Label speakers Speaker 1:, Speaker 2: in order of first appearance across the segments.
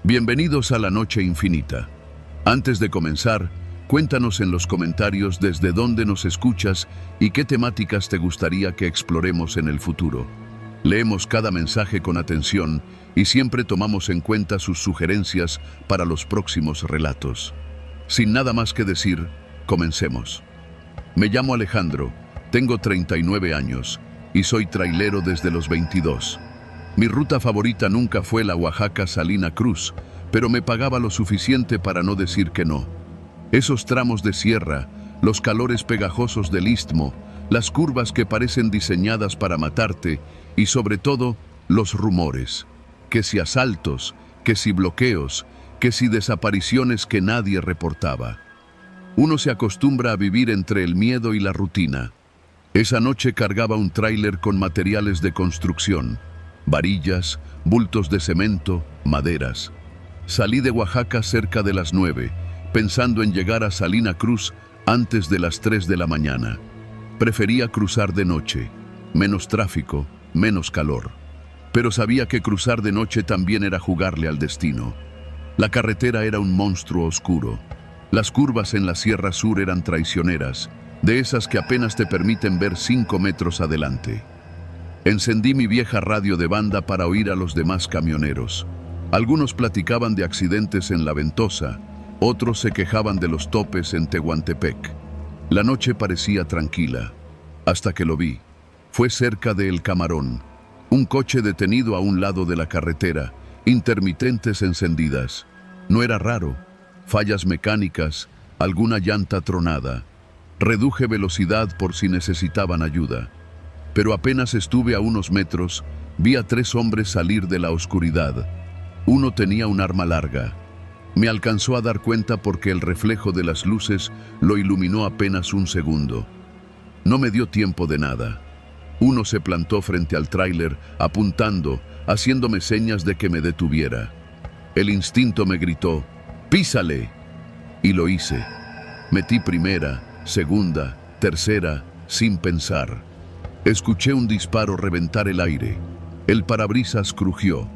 Speaker 1: Bienvenidos a la Noche Infinita. Antes de comenzar, cuéntanos en los comentarios desde dónde nos escuchas y qué temáticas te gustaría que exploremos en el futuro. Leemos cada mensaje con atención y siempre tomamos en cuenta sus sugerencias para los próximos relatos. Sin nada más que decir, comencemos. Me llamo Alejandro, tengo 39 años y soy trailero desde los 22. Mi ruta favorita nunca fue la Oaxaca-Salina Cruz, pero me pagaba lo suficiente para no decir que no. Esos tramos de sierra, los calores pegajosos del istmo, las curvas que parecen diseñadas para matarte y sobre todo, los rumores. Que si asaltos, que si bloqueos, que si desapariciones que nadie reportaba. Uno se acostumbra a vivir entre el miedo y la rutina. Esa noche cargaba un tráiler con materiales de construcción. Varillas, bultos de cemento, maderas. Salí de Oaxaca cerca de las 9, pensando en llegar a Salina Cruz antes de las 3 de la mañana. Prefería cruzar de noche, menos tráfico, menos calor. Pero sabía que cruzar de noche también era jugarle al destino. La carretera era un monstruo oscuro. Las curvas en la Sierra Sur eran traicioneras, de esas que apenas te permiten ver 5 metros adelante. Encendí mi vieja radio de banda para oír a los demás camioneros. Algunos platicaban de accidentes en La Ventosa, otros se quejaban de los topes en Tehuantepec. La noche parecía tranquila, hasta que lo vi. Fue cerca de El Camarón, un coche detenido a un lado de la carretera, intermitentes encendidas. No era raro, fallas mecánicas, alguna llanta tronada. Reduje velocidad por si necesitaban ayuda. Pero apenas estuve a unos metros, vi a 3 hombres salir de la oscuridad. Uno tenía un arma larga. Me alcanzó a dar cuenta porque el reflejo de las luces lo iluminó apenas un segundo. No me dio tiempo de nada. Uno se plantó frente al tráiler, apuntando, haciéndome señas de que me detuviera. El instinto me gritó, ¡písale! Y lo hice. Metí primera, segunda, tercera, sin pensar. Escuché un disparo reventar el aire. El parabrisas crujió.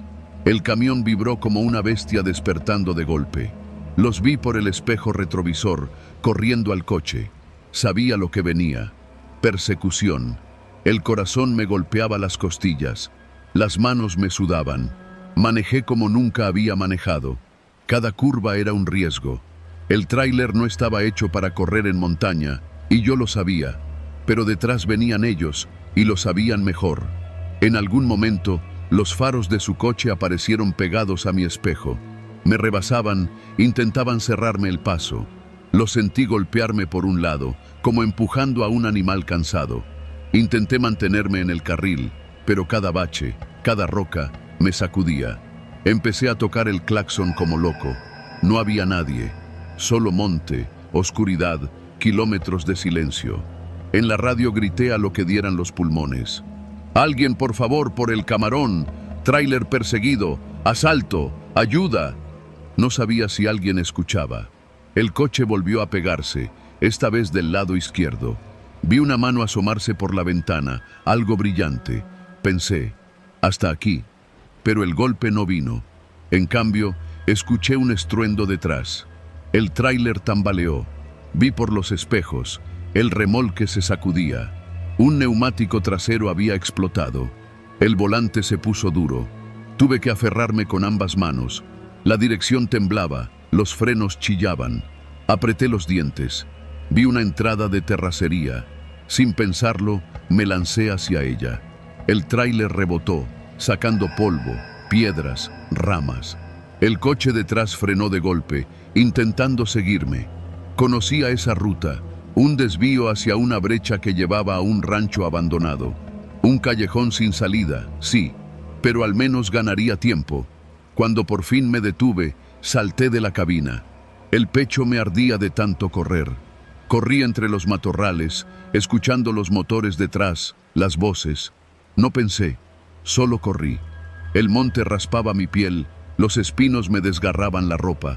Speaker 1: El camión vibró como una bestia despertando de golpe. Los vi por el espejo retrovisor, corriendo al coche. Sabía lo que venía. Persecución. El corazón me golpeaba las costillas. Las manos me sudaban. Manejé como nunca había manejado. Cada curva era un riesgo. El tráiler no estaba hecho para correr en montaña, y yo lo sabía. Pero detrás venían ellos, y lo sabían mejor. En algún momento, los faros de su coche aparecieron pegados a mi espejo. Me rebasaban, intentaban cerrarme el paso. Los sentí golpearme por un lado, como empujando a un animal cansado. Intenté mantenerme en el carril, pero cada bache, cada roca, me sacudía. Empecé a tocar el claxon como loco. No había nadie, solo monte, oscuridad, kilómetros de silencio. En la radio grité a lo que dieran los pulmones. ¡Alguien, por favor, por El Camarón! ¡Tráiler perseguido! ¡Asalto! ¡Ayuda! No sabía si alguien escuchaba. El coche volvió a pegarse, esta vez del lado izquierdo. Vi una mano asomarse por la ventana, algo brillante. Pensé, hasta aquí. Pero el golpe no vino. En cambio, escuché un estruendo detrás. El tráiler tambaleó. Vi por los espejos. El remolque se sacudía. Un neumático trasero había explotado. El volante se puso duro. Tuve que aferrarme con ambas manos. La dirección temblaba, los frenos chillaban. Apreté los dientes. Vi una entrada de terracería. Sin pensarlo, me lancé hacia ella. El tráiler rebotó, sacando polvo, piedras, ramas. El coche detrás frenó de golpe, intentando seguirme. Conocía esa ruta. Un desvío hacia una brecha que llevaba a un rancho abandonado. Un callejón sin salida, sí, pero al menos ganaría tiempo. Cuando por fin me detuve, salté de la cabina. El pecho me ardía de tanto correr. Corrí entre los matorrales, escuchando los motores detrás, las voces. No pensé, solo corrí. El monte raspaba mi piel, los espinos me desgarraban la ropa.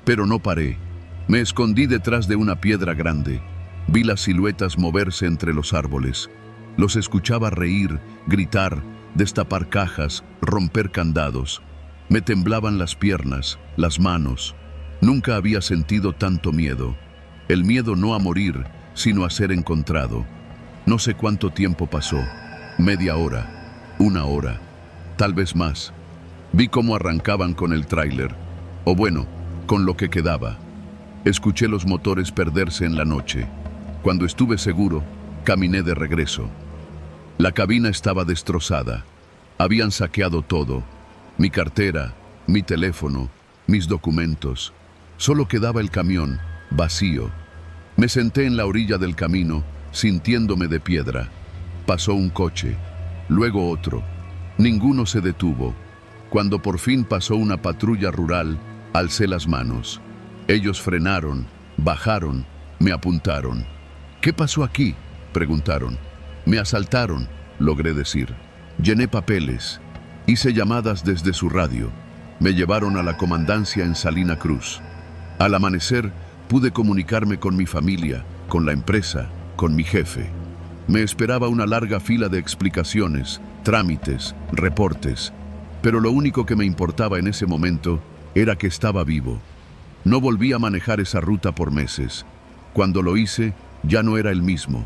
Speaker 1: Pero no paré. Me escondí detrás de una piedra grande. Vi las siluetas moverse entre los árboles. Los escuchaba reír, gritar, destapar cajas, romper candados. Me temblaban las piernas, las manos. Nunca había sentido tanto miedo. El miedo no a morir, sino a ser encontrado. No sé cuánto tiempo pasó. Media hora, una hora, tal vez más. Vi cómo arrancaban con el tráiler, o bueno, con lo que quedaba. Escuché los motores perderse en la noche. Cuando estuve seguro, caminé de regreso. La cabina estaba destrozada. Habían saqueado todo. Mi cartera, mi teléfono, mis documentos. Solo quedaba el camión, vacío. Me senté en la orilla del camino, sintiéndome de piedra. Pasó un coche, luego otro. Ninguno se detuvo. Cuando por fin pasó una patrulla rural, alcé las manos. Ellos frenaron, bajaron, me apuntaron. ¿Qué pasó aquí?, preguntaron. Me asaltaron, logré decir. Llené papeles. Hice llamadas desde su radio. Me llevaron a la comandancia en Salina Cruz. Al amanecer, pude comunicarme con mi familia, con la empresa, con mi jefe. Me esperaba una larga fila de explicaciones, trámites, reportes. Pero lo único que me importaba en ese momento era que estaba vivo. No volví a manejar esa ruta por meses. Cuando lo hice, ya no era el mismo.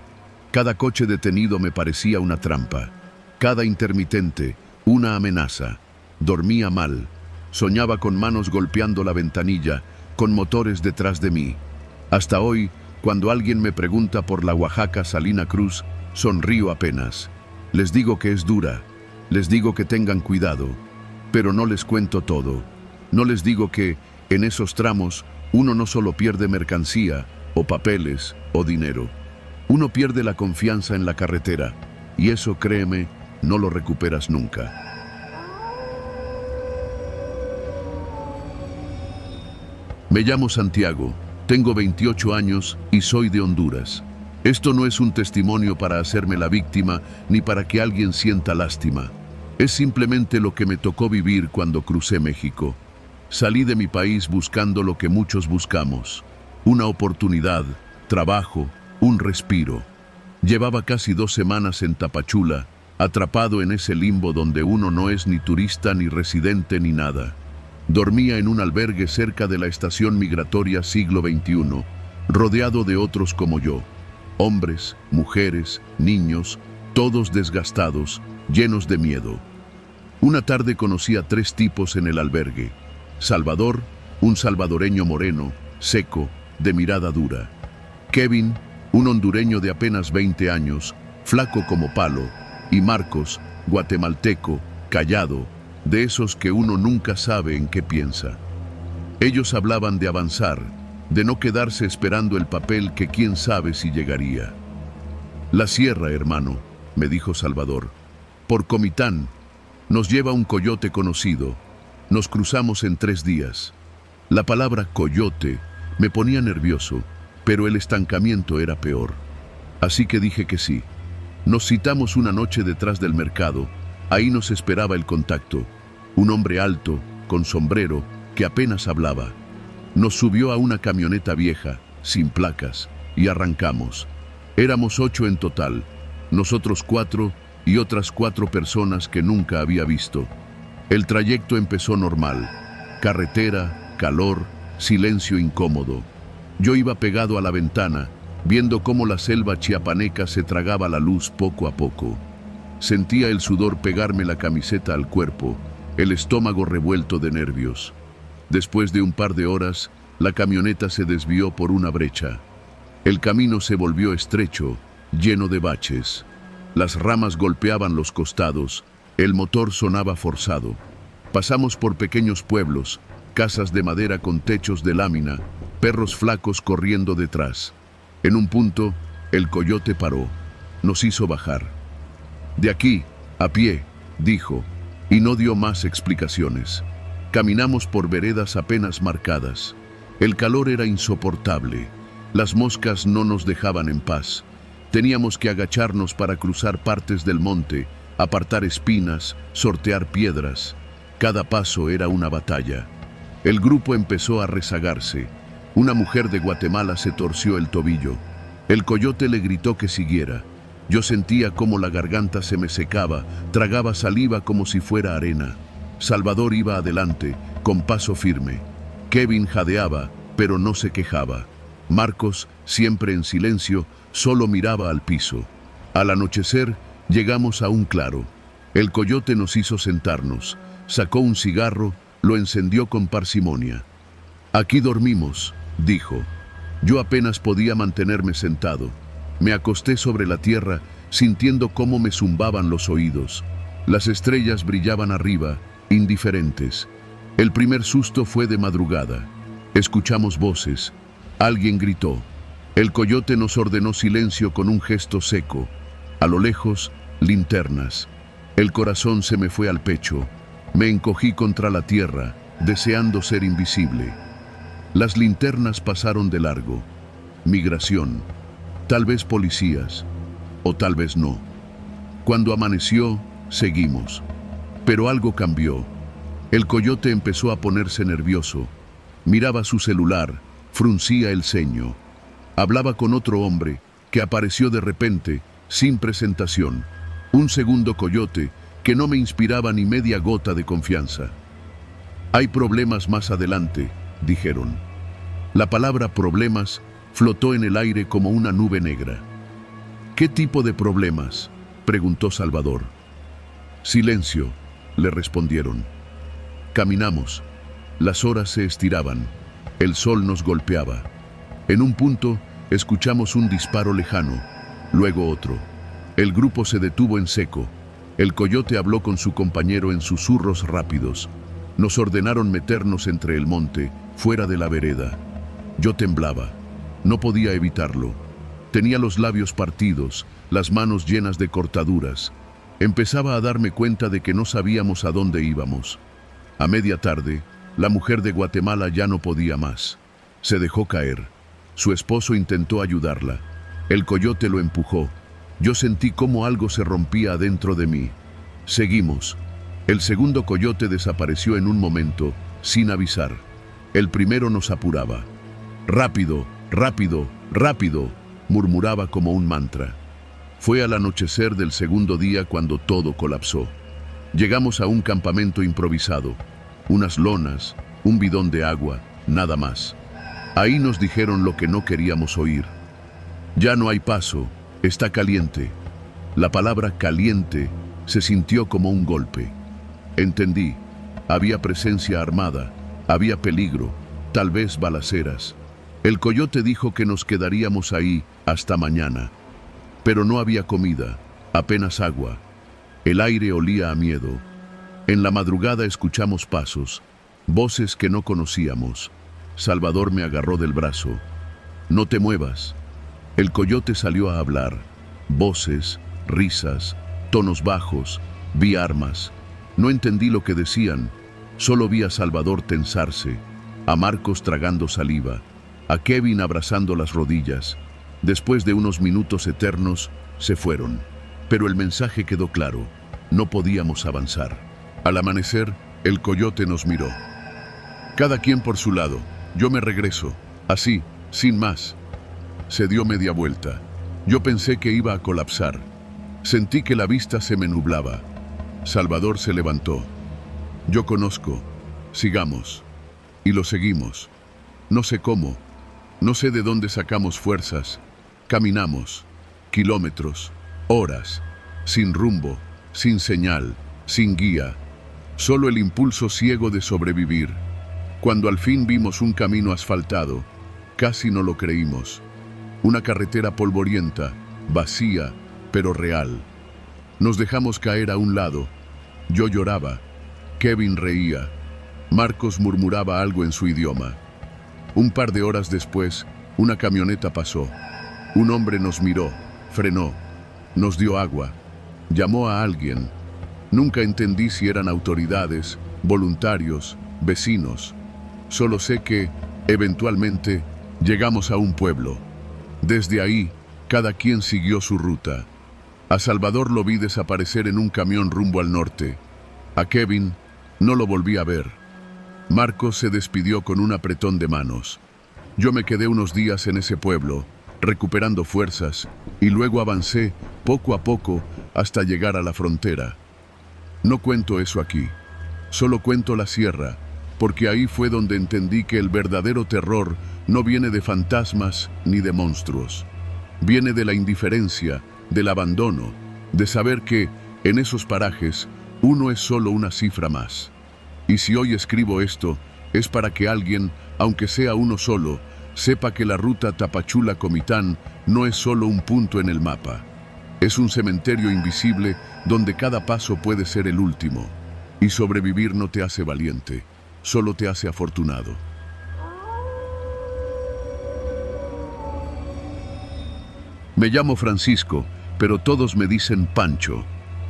Speaker 1: Cada coche detenido me parecía una trampa. Cada intermitente, una amenaza. Dormía mal. Soñaba con manos golpeando la ventanilla, con motores detrás de mí. Hasta hoy, cuando alguien me pregunta por la Oaxaca Salina Cruz, sonrío apenas. Les digo que es dura. Les digo que tengan cuidado. Pero no les cuento todo. No les digo que, en esos tramos, uno no solo pierde mercancía, o papeles, o dinero. Uno pierde la confianza en la carretera, y eso, créeme, no lo recuperas nunca. Me llamo Santiago, tengo 28 años y soy de Honduras. Esto no es un testimonio para hacerme la víctima ni para que alguien sienta lástima. Es simplemente lo que me tocó vivir cuando crucé México. Salí de mi país buscando lo que muchos buscamos: una oportunidad, trabajo, un respiro. Llevaba casi 2 semanas en Tapachula, atrapado en ese limbo donde uno no es ni turista ni residente ni nada. Dormía en un albergue cerca de la estación migratoria Siglo XXI, rodeado de otros como yo. Hombres, mujeres, niños, todos desgastados, llenos de miedo. Una tarde conocí a 3 tipos en el albergue. Salvador, un salvadoreño moreno, seco, de mirada dura. Kevin, un hondureño de apenas 20 años, flaco como palo. Y Marcos, guatemalteco, callado, de esos que uno nunca sabe en qué piensa. Ellos hablaban de avanzar, de no quedarse esperando el papel que quién sabe si llegaría. La sierra, hermano, me dijo Salvador. Por Comitán, nos lleva un coyote conocido. Nos cruzamos en 3 días. La palabra coyote me ponía nervioso, pero el estancamiento era peor. Así que dije que sí. Nos citamos una noche detrás del mercado. Ahí nos esperaba el contacto. Un hombre alto, con sombrero, que apenas hablaba. Nos subió a una camioneta vieja, sin placas, y arrancamos. Éramos 8 en total, nosotros 4 y otras 4 personas que nunca había visto. El trayecto empezó normal. Carretera, calor, silencio incómodo. Yo iba pegado a la ventana, viendo cómo la selva chiapaneca se tragaba la luz poco a poco. Sentía el sudor pegarme la camiseta al cuerpo, el estómago revuelto de nervios. Después de un par de horas, la camioneta se desvió por una brecha. El camino se volvió estrecho, lleno de baches. Las ramas golpeaban los costados, el motor sonaba forzado. Pasamos por pequeños pueblos, casas de madera con techos de lámina, perros flacos corriendo detrás. En un punto, el coyote paró. Nos hizo bajar. De aquí, a pie, dijo, y no dio más explicaciones. Caminamos por veredas apenas marcadas. El calor era insoportable. Las moscas no nos dejaban en paz. Teníamos que agacharnos para cruzar partes del monte, apartar espinas, sortear piedras. Cada paso era una batalla. El grupo empezó a rezagarse. Una mujer de Guatemala se torció el tobillo. El coyote le gritó que siguiera. Yo sentía cómo la garganta se me secaba, tragaba saliva como si fuera arena. Salvador iba adelante, con paso firme. Kevin jadeaba, pero no se quejaba. Marcos, siempre en silencio, solo miraba al piso. Al anochecer, llegamos a un claro. El coyote nos hizo sentarnos. Sacó un cigarro, lo encendió con parsimonia. «Aquí dormimos», dijo. Yo apenas podía mantenerme sentado. Me acosté sobre la tierra, sintiendo cómo me zumbaban los oídos. Las estrellas brillaban arriba, indiferentes. El primer susto fue de madrugada. Escuchamos voces. Alguien gritó. El coyote nos ordenó silencio con un gesto seco. A lo lejos, linternas. El corazón se me fue al pecho. Me encogí contra la tierra, deseando ser invisible. Las linternas pasaron de largo. Migración. Tal vez policías. O tal vez no. Cuando amaneció, seguimos. Pero algo cambió. El coyote empezó a ponerse nervioso. Miraba su celular, fruncía el ceño. Hablaba con otro hombre que apareció de repente, sin presentación. Un segundo coyote que no me inspiraba ni media gota de confianza. «Hay problemas más adelante», dijeron. La palabra problemas flotó en el aire como una nube negra. «¿Qué tipo de problemas?», preguntó Salvador. «Silencio», le respondieron. Caminamos. Las horas se estiraban. El sol nos golpeaba. En un punto, escuchamos un disparo lejano, luego otro. El grupo se detuvo en seco. El coyote habló con su compañero en susurros rápidos. Nos ordenaron meternos entre el monte, fuera de la vereda. Yo temblaba. No podía evitarlo. Tenía los labios partidos, las manos llenas de cortaduras. Empezaba a darme cuenta de que no sabíamos a dónde íbamos. A media tarde, la mujer de Guatemala ya no podía más. Se dejó caer. Su esposo intentó ayudarla. El coyote lo empujó. Yo sentí cómo algo se rompía adentro de mí. Seguimos. El segundo coyote desapareció en un momento, sin avisar. El primero nos apuraba. «Rápido, rápido, rápido», murmuraba como un mantra. Fue al anochecer del segundo día cuando todo colapsó. Llegamos a un campamento improvisado. Unas lonas, un bidón de agua, nada más. Ahí nos dijeron lo que no queríamos oír. «Ya no hay paso, está caliente». La palabra caliente se sintió como un golpe. Entendí. Había presencia armada, había peligro, tal vez balaceras. El coyote dijo que nos quedaríamos ahí hasta mañana. Pero no había comida, apenas agua. El aire olía a miedo. En la madrugada escuchamos pasos, voces que no conocíamos. Salvador me agarró del brazo. «No te muevas». El coyote salió a hablar. Voces, risas, tonos bajos, vi armas. No entendí lo que decían, solo vi a Salvador tensarse, a Marcos tragando saliva, a Kevin abrazando las rodillas. Después de unos minutos eternos, se fueron. Pero el mensaje quedó claro, no podíamos avanzar. Al amanecer, el coyote nos miró. «Cada quien por su lado, yo me regreso, así, sin más». Se dio media vuelta. Yo pensé que iba a colapsar. Sentí que la vista se me nublaba. Salvador se levantó. «Yo conozco. Sigamos». Y lo seguimos. No sé cómo. No sé de dónde sacamos fuerzas. Caminamos. Kilómetros. Horas. Sin rumbo. Sin señal. Sin guía. Solo el impulso ciego de sobrevivir. Cuando al fin vimos un camino asfaltado, casi no lo creímos. Una carretera polvorienta, vacía, pero real. Nos dejamos caer a un lado. Yo lloraba. Kevin reía. Marcos murmuraba algo en su idioma. Un par de horas después, una camioneta pasó. Un hombre nos miró, frenó, nos dio agua, llamó a alguien. Nunca entendí si eran autoridades, voluntarios, vecinos. Solo sé que, eventualmente, llegamos a un pueblo. Desde ahí, cada quien siguió su ruta. A Salvador lo vi desaparecer en un camión rumbo al norte. A Kevin no lo volví a ver. Marcos se despidió con un apretón de manos. Yo me quedé unos días en ese pueblo, recuperando fuerzas, y luego avancé, poco a poco, hasta llegar a la frontera. No cuento eso aquí. Solo cuento la sierra, porque ahí fue donde entendí que el verdadero terror no viene de fantasmas ni de monstruos. Viene de la indiferencia, del abandono, de saber que, en esos parajes, uno es solo una cifra más. Y si hoy escribo esto, es para que alguien, aunque sea uno solo, sepa que la ruta Tapachula-Comitán no es solo un punto en el mapa. Es un cementerio invisible donde cada paso puede ser el último. Y sobrevivir no te hace valiente, solo te hace afortunado. Me llamo Francisco, pero todos me dicen Pancho.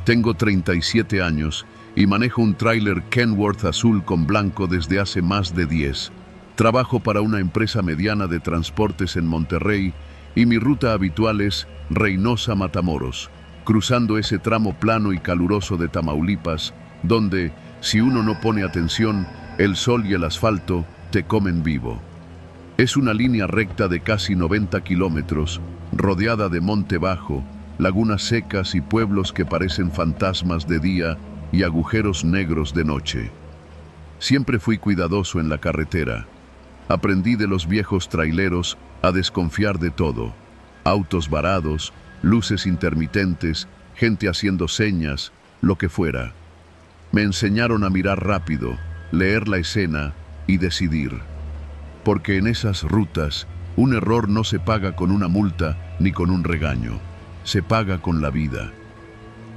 Speaker 1: Tengo 37 años y manejo un tráiler Kenworth azul con blanco desde hace más de 10. Trabajo para una empresa mediana de transportes en Monterrey y mi ruta habitual es Reynosa-Matamoros, cruzando ese tramo plano y caluroso de Tamaulipas, donde, si uno no pone atención, el sol y el asfalto te comen vivo. Es una línea recta de casi 90 kilómetros, rodeada de monte bajo, lagunas secas y pueblos que parecen fantasmas de día y agujeros negros de noche. Siempre fui cuidadoso en la carretera. Aprendí de los viejos traileros a desconfiar de todo. Autos varados, luces intermitentes, gente haciendo señas, lo que fuera. Me enseñaron a mirar rápido, leer la escena y decidir. Porque en esas rutas, un error no se paga con una multa ni con un regaño. Se paga con la vida.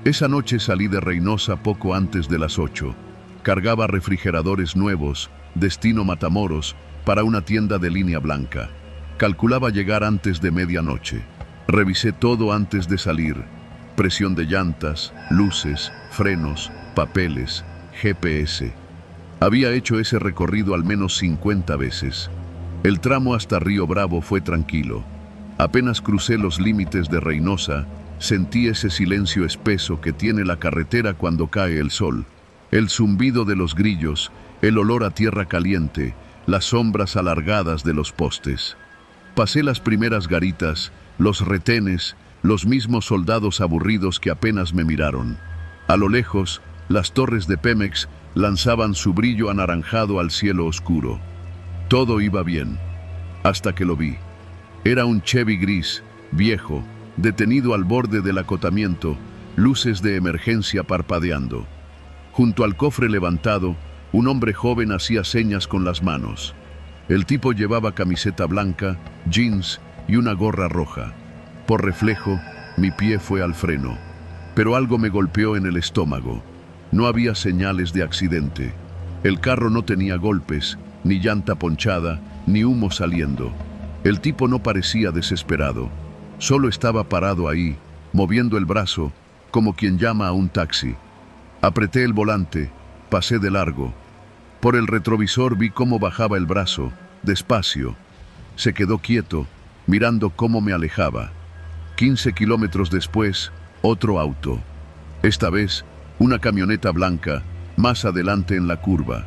Speaker 1: Esa noche salí de Reynosa poco antes de las 8. Cargaba refrigeradores nuevos, destino Matamoros, para una tienda de línea blanca. Calculaba llegar antes de medianoche. Revisé todo antes de salir. Presión de llantas, luces, frenos, papeles, GPS. Había hecho ese recorrido al menos 50 veces. El tramo hasta Río Bravo fue tranquilo. Apenas crucé los límites de Reynosa, sentí ese silencio espeso que tiene la carretera cuando cae el sol. El zumbido de los grillos, el olor a tierra caliente, las sombras alargadas de los postes. Pasé las primeras garitas, los retenes, los mismos soldados aburridos que apenas me miraron. A lo lejos, las torres de Pemex lanzaban su brillo anaranjado al cielo oscuro. Todo iba bien, hasta que lo vi. Era un Chevy gris, viejo, detenido al borde del acotamiento, luces de emergencia parpadeando. Junto al cofre levantado, un hombre joven hacía señas con las manos. El tipo llevaba camiseta blanca, jeans y una gorra roja. Por reflejo, mi pie fue al freno, pero algo me golpeó en el estómago. No había señales de accidente. El carro no tenía golpes, ni llanta ponchada, ni humo saliendo. El tipo no parecía desesperado. Solo estaba parado ahí, moviendo el brazo, como quien llama a un taxi. Apreté el volante, pasé de largo. Por el retrovisor vi cómo bajaba el brazo, despacio. Se quedó quieto, mirando cómo me alejaba. 15 kilómetros después, otro auto. Esta vez, una camioneta blanca, más adelante en la curva.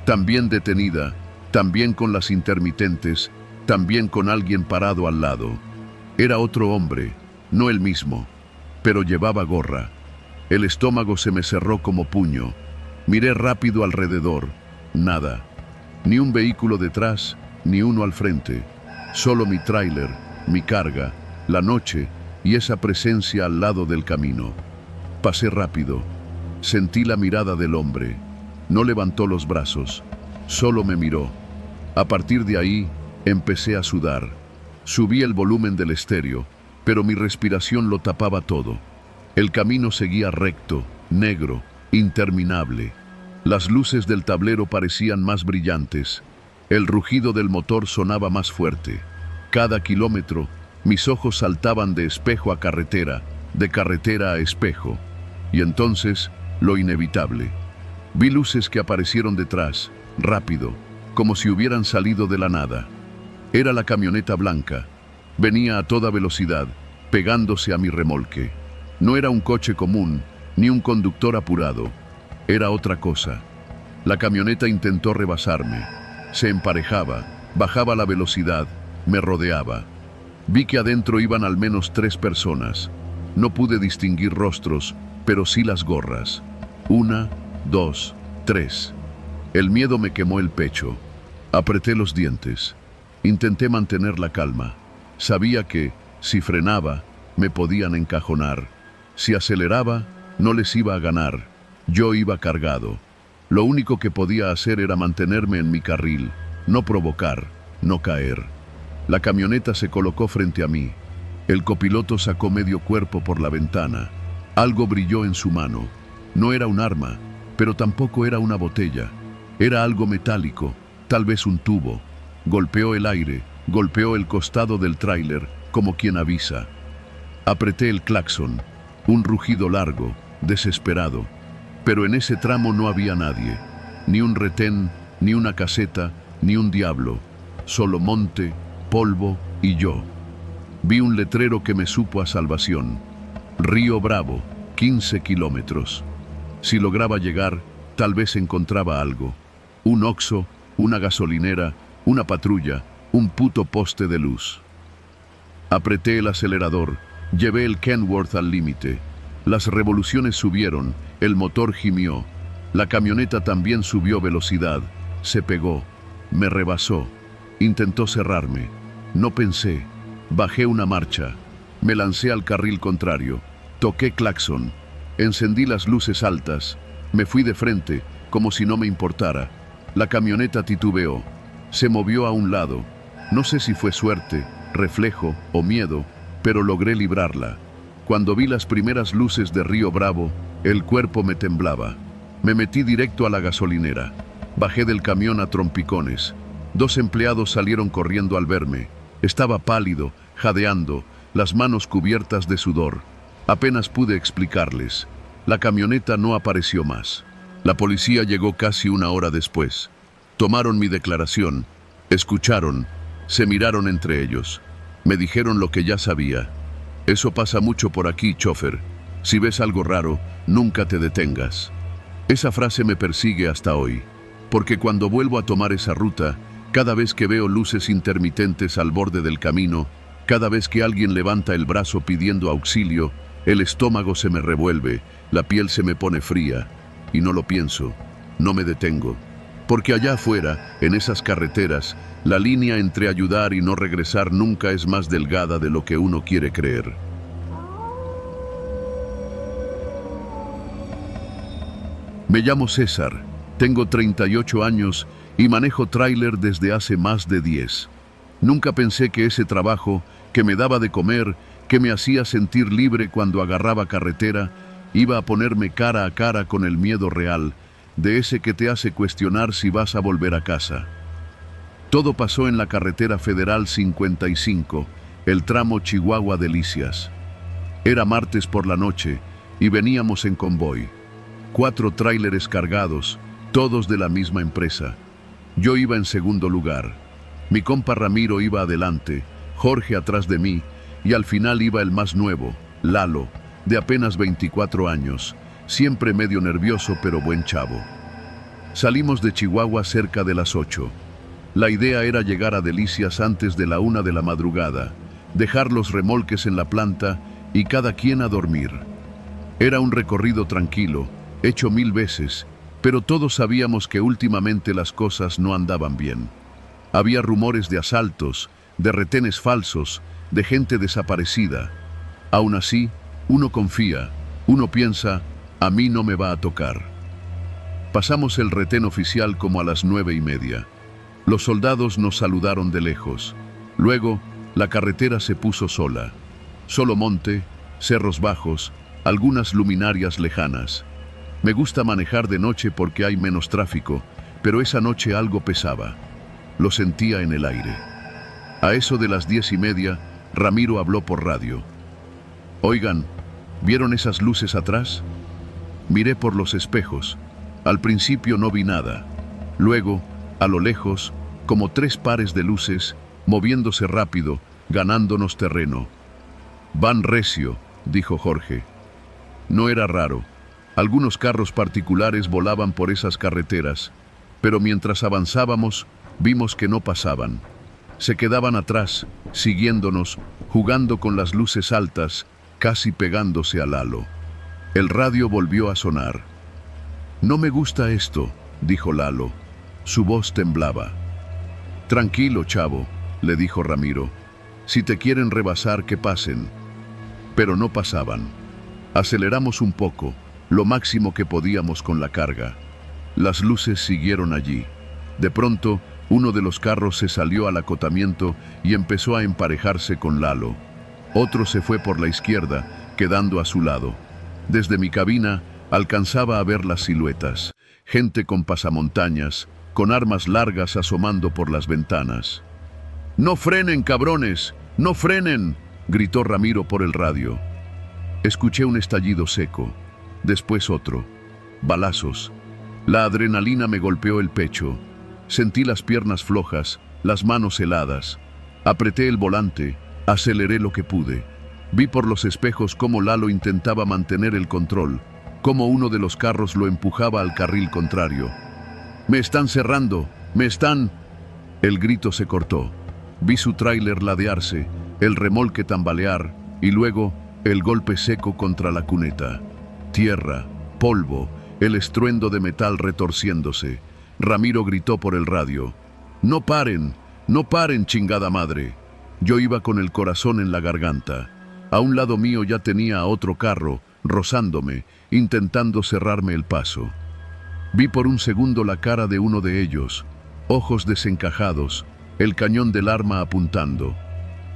Speaker 1: También detenida, también con las intermitentes, también con alguien parado al lado. Era otro hombre, no el mismo, pero llevaba gorra. El estómago se me cerró como puño. Miré rápido alrededor. Nada. Ni un vehículo detrás, ni uno al frente. Solo mi tráiler, mi carga, la noche y esa presencia al lado del camino. Pasé rápido. Sentí la mirada del hombre. No levantó los brazos. Solo me miró. A partir de ahí, empecé a sudar. Subí el volumen del estéreo, pero mi respiración lo tapaba todo. El camino seguía recto, negro, interminable. Las luces del tablero parecían más brillantes. El rugido del motor sonaba más fuerte. Cada kilómetro, mis ojos saltaban de espejo a carretera, de carretera a espejo. Y entonces, lo inevitable. Vi luces que aparecieron detrás, rápido, como si hubieran salido de la nada. Era la camioneta blanca. Venía a toda velocidad, pegándose a mi remolque. No era un coche común, ni un conductor apurado. Era otra cosa. La camioneta intentó rebasarme. Se emparejaba, bajaba la velocidad, me rodeaba. Vi que adentro iban al menos 3 personas. No pude distinguir rostros, pero sí las gorras. 1, 2, 3. El miedo me quemó el pecho. Apreté los dientes. Intenté mantener la calma. Sabía que, si frenaba, me podían encajonar. Si aceleraba, no les iba a ganar. Yo iba cargado. Lo único que podía hacer era mantenerme en mi carril, no provocar, no caer. La camioneta se colocó frente a mí. El copiloto sacó medio cuerpo por la ventana. Algo brilló en su mano. No era un arma, pero tampoco era una botella. Era algo metálico, tal vez un tubo. Golpeó el aire, golpeó el costado del tráiler, como quien avisa. Apreté el claxon, un rugido largo, desesperado. Pero en ese tramo no había nadie. Ni un retén, ni una caseta, ni un diablo. Solo monte, polvo y yo. Vi un letrero que me supo a salvación. Río Bravo, 15 kilómetros. Si lograba llegar, tal vez encontraba algo. Un Oxxo, una gasolinera, una patrulla, un puto poste de luz. Apreté el acelerador, llevé el Kenworth al límite. Las revoluciones subieron, el motor gimió. La camioneta también subió velocidad. Se pegó, me rebasó. Intentó cerrarme. No pensé. Bajé una marcha. Me lancé al carril contrario. Toqué claxon. Encendí las luces altas. Me fui de frente, como si no me importara. La camioneta titubeó. Se movió a un lado. No sé si fue suerte, reflejo o miedo, pero logré librarla. Cuando vi las primeras luces de Río Bravo, el cuerpo me temblaba. Me metí directo a la gasolinera. Bajé del camión a trompicones. 2 empleados salieron corriendo al verme. Estaba pálido, jadeando, las manos cubiertas de sudor. Apenas pude explicarles. La camioneta no apareció más. La policía llegó casi 1 hora después. Tomaron mi declaración, escucharon, se miraron entre ellos. Me dijeron lo que ya sabía. Eso pasa mucho por aquí, chofer. Si ves algo raro, nunca te detengas. Esa frase me persigue hasta hoy, porque cuando vuelvo a tomar esa ruta, cada vez que veo luces intermitentes al borde del camino, cada vez que alguien levanta el brazo pidiendo auxilio, el estómago se me revuelve, la piel se me pone fría, y no lo pienso, no me detengo. Porque allá afuera, en esas carreteras, la línea entre ayudar y no regresar nunca es más delgada de lo que uno quiere creer. Me llamo César, tengo 38 años y manejo tráiler desde hace más de 10. Nunca pensé que ese trabajo, que me daba de comer, que me hacía sentir libre cuando agarraba carretera, iba a ponerme cara a cara con el miedo real, de ese que te hace cuestionar si vas a volver a casa. Todo pasó en la carretera federal 55, el tramo Chihuahua-Delicias. Era martes por la noche y veníamos en convoy. 4 tráileres cargados, todos de la misma empresa. Yo iba en segundo lugar. Mi compa Ramiro iba adelante, Jorge atrás de mí, y al final iba el más nuevo, Lalo, de apenas 24 años, siempre medio nervioso pero buen chavo. Salimos de Chihuahua cerca de las 8. La idea era llegar a Delicias antes de la 1 de la madrugada, dejar los remolques en la planta y cada quien a dormir. Era un recorrido tranquilo, hecho 1000 veces, pero todos sabíamos que últimamente las cosas no andaban bien. Había rumores de asaltos, de retenes falsos, de gente desaparecida. Aún así, uno confía, uno piensa, a mí no me va a tocar. Pasamos el retén oficial como a las 9:30. Los soldados nos saludaron de lejos. Luego, la carretera se puso sola. Solo monte, cerros bajos, algunas luminarias lejanas. Me gusta manejar de noche porque hay menos tráfico, pero esa noche algo pesaba. Lo sentía en el aire. A eso de las 10:30, Ramiro habló por radio. Oigan, ¿vieron esas luces atrás? Miré por los espejos. Al principio no vi nada. Luego, a lo lejos, como 3 pares de luces, moviéndose rápido, ganándonos terreno. Van recio, dijo Jorge. No era raro. Algunos carros particulares volaban por esas carreteras, pero mientras avanzábamos, vimos que no pasaban. Se quedaban atrás, siguiéndonos, jugando con las luces altas, casi pegándose al halo. El radio volvió a sonar. No me gusta esto, dijo Lalo. Su voz temblaba. Tranquilo, chavo, le dijo Ramiro. Si te quieren rebasar, que pasen. Pero no pasaban. Aceleramos un poco, lo máximo que podíamos con la carga. Las luces siguieron allí. De pronto, uno de los carros se salió al acotamiento y empezó a emparejarse con Lalo. Otro se fue por la izquierda, quedando a su lado. Desde mi cabina alcanzaba a ver las siluetas, gente con pasamontañas, con armas largas asomando por las ventanas. «¡No frenen, cabrones! ¡No frenen!», gritó Ramiro por el radio. Escuché un estallido seco, después otro. Balazos. La adrenalina me golpeó el pecho. Sentí las piernas flojas, las manos heladas. Apreté el volante, aceleré lo que pude. Vi por los espejos cómo Lalo intentaba mantener el control, cómo uno de los carros lo empujaba al carril contrario. «¡Me están cerrando! ¡Me están!». El grito se cortó. Vi su tráiler ladearse, el remolque tambalear y luego el golpe seco contra la cuneta. Tierra, polvo, el estruendo de metal retorciéndose. Ramiro gritó por el radio: «¡No paren! ¡No paren, chingada madre!». Yo iba con el corazón en la garganta. A un lado mío ya tenía a otro carro, rozándome, intentando cerrarme el paso. Vi por un segundo la cara de uno de ellos, ojos desencajados, el cañón del arma apuntando.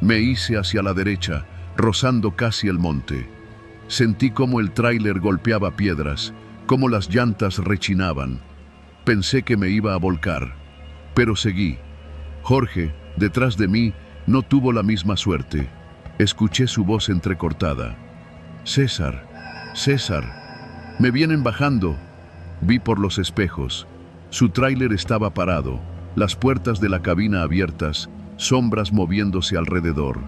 Speaker 1: Me hice hacia la derecha, rozando casi el monte. Sentí cómo el tráiler golpeaba piedras, cómo las llantas rechinaban. Pensé que me iba a volcar, pero seguí. Jorge, detrás de mí, no tuvo la misma suerte. Escuché su voz entrecortada. «César, César, me vienen bajando». Vi por los espejos. Su tráiler estaba parado, las puertas de la cabina abiertas, sombras moviéndose alrededor.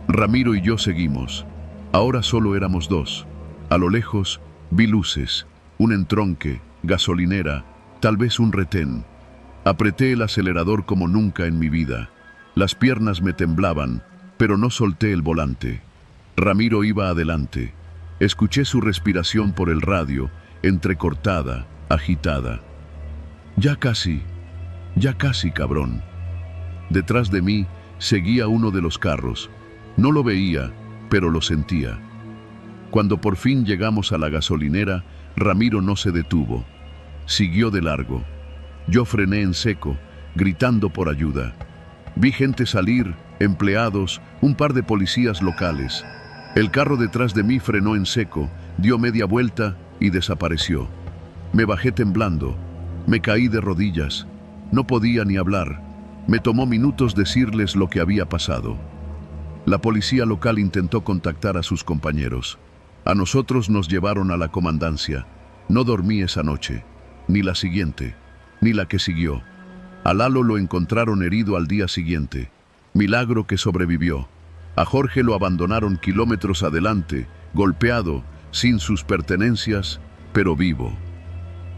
Speaker 1: Ramiro y yo seguimos. Ahora solo éramos dos. A lo lejos vi luces, un entronque, gasolinera, tal vez un retén. Apreté el acelerador como nunca en mi vida. Las piernas me temblaban, pero no solté el volante. Ramiro iba adelante. Escuché su respiración por el radio, entrecortada, agitada. Ya casi, cabrón». Detrás de mí seguía uno de los carros. No lo veía, pero lo sentía. Cuando por fin llegamos a la gasolinera, Ramiro no se detuvo. Siguió de largo. Yo frené en seco, gritando por ayuda. Vi gente salir, empleados, un par de policías locales. El carro detrás de mí frenó en seco, dio media vuelta y desapareció. Me bajé temblando. Me caí de rodillas. No podía ni hablar. Me tomó minutos decirles lo que había pasado. La policía local intentó contactar a sus compañeros. A nosotros nos llevaron a la comandancia. No dormí esa noche, ni la siguiente, ni la que siguió. A Lalo lo encontraron herido al día siguiente. Milagro que sobrevivió. A Jorge lo abandonaron kilómetros adelante, golpeado, sin sus pertenencias, pero vivo.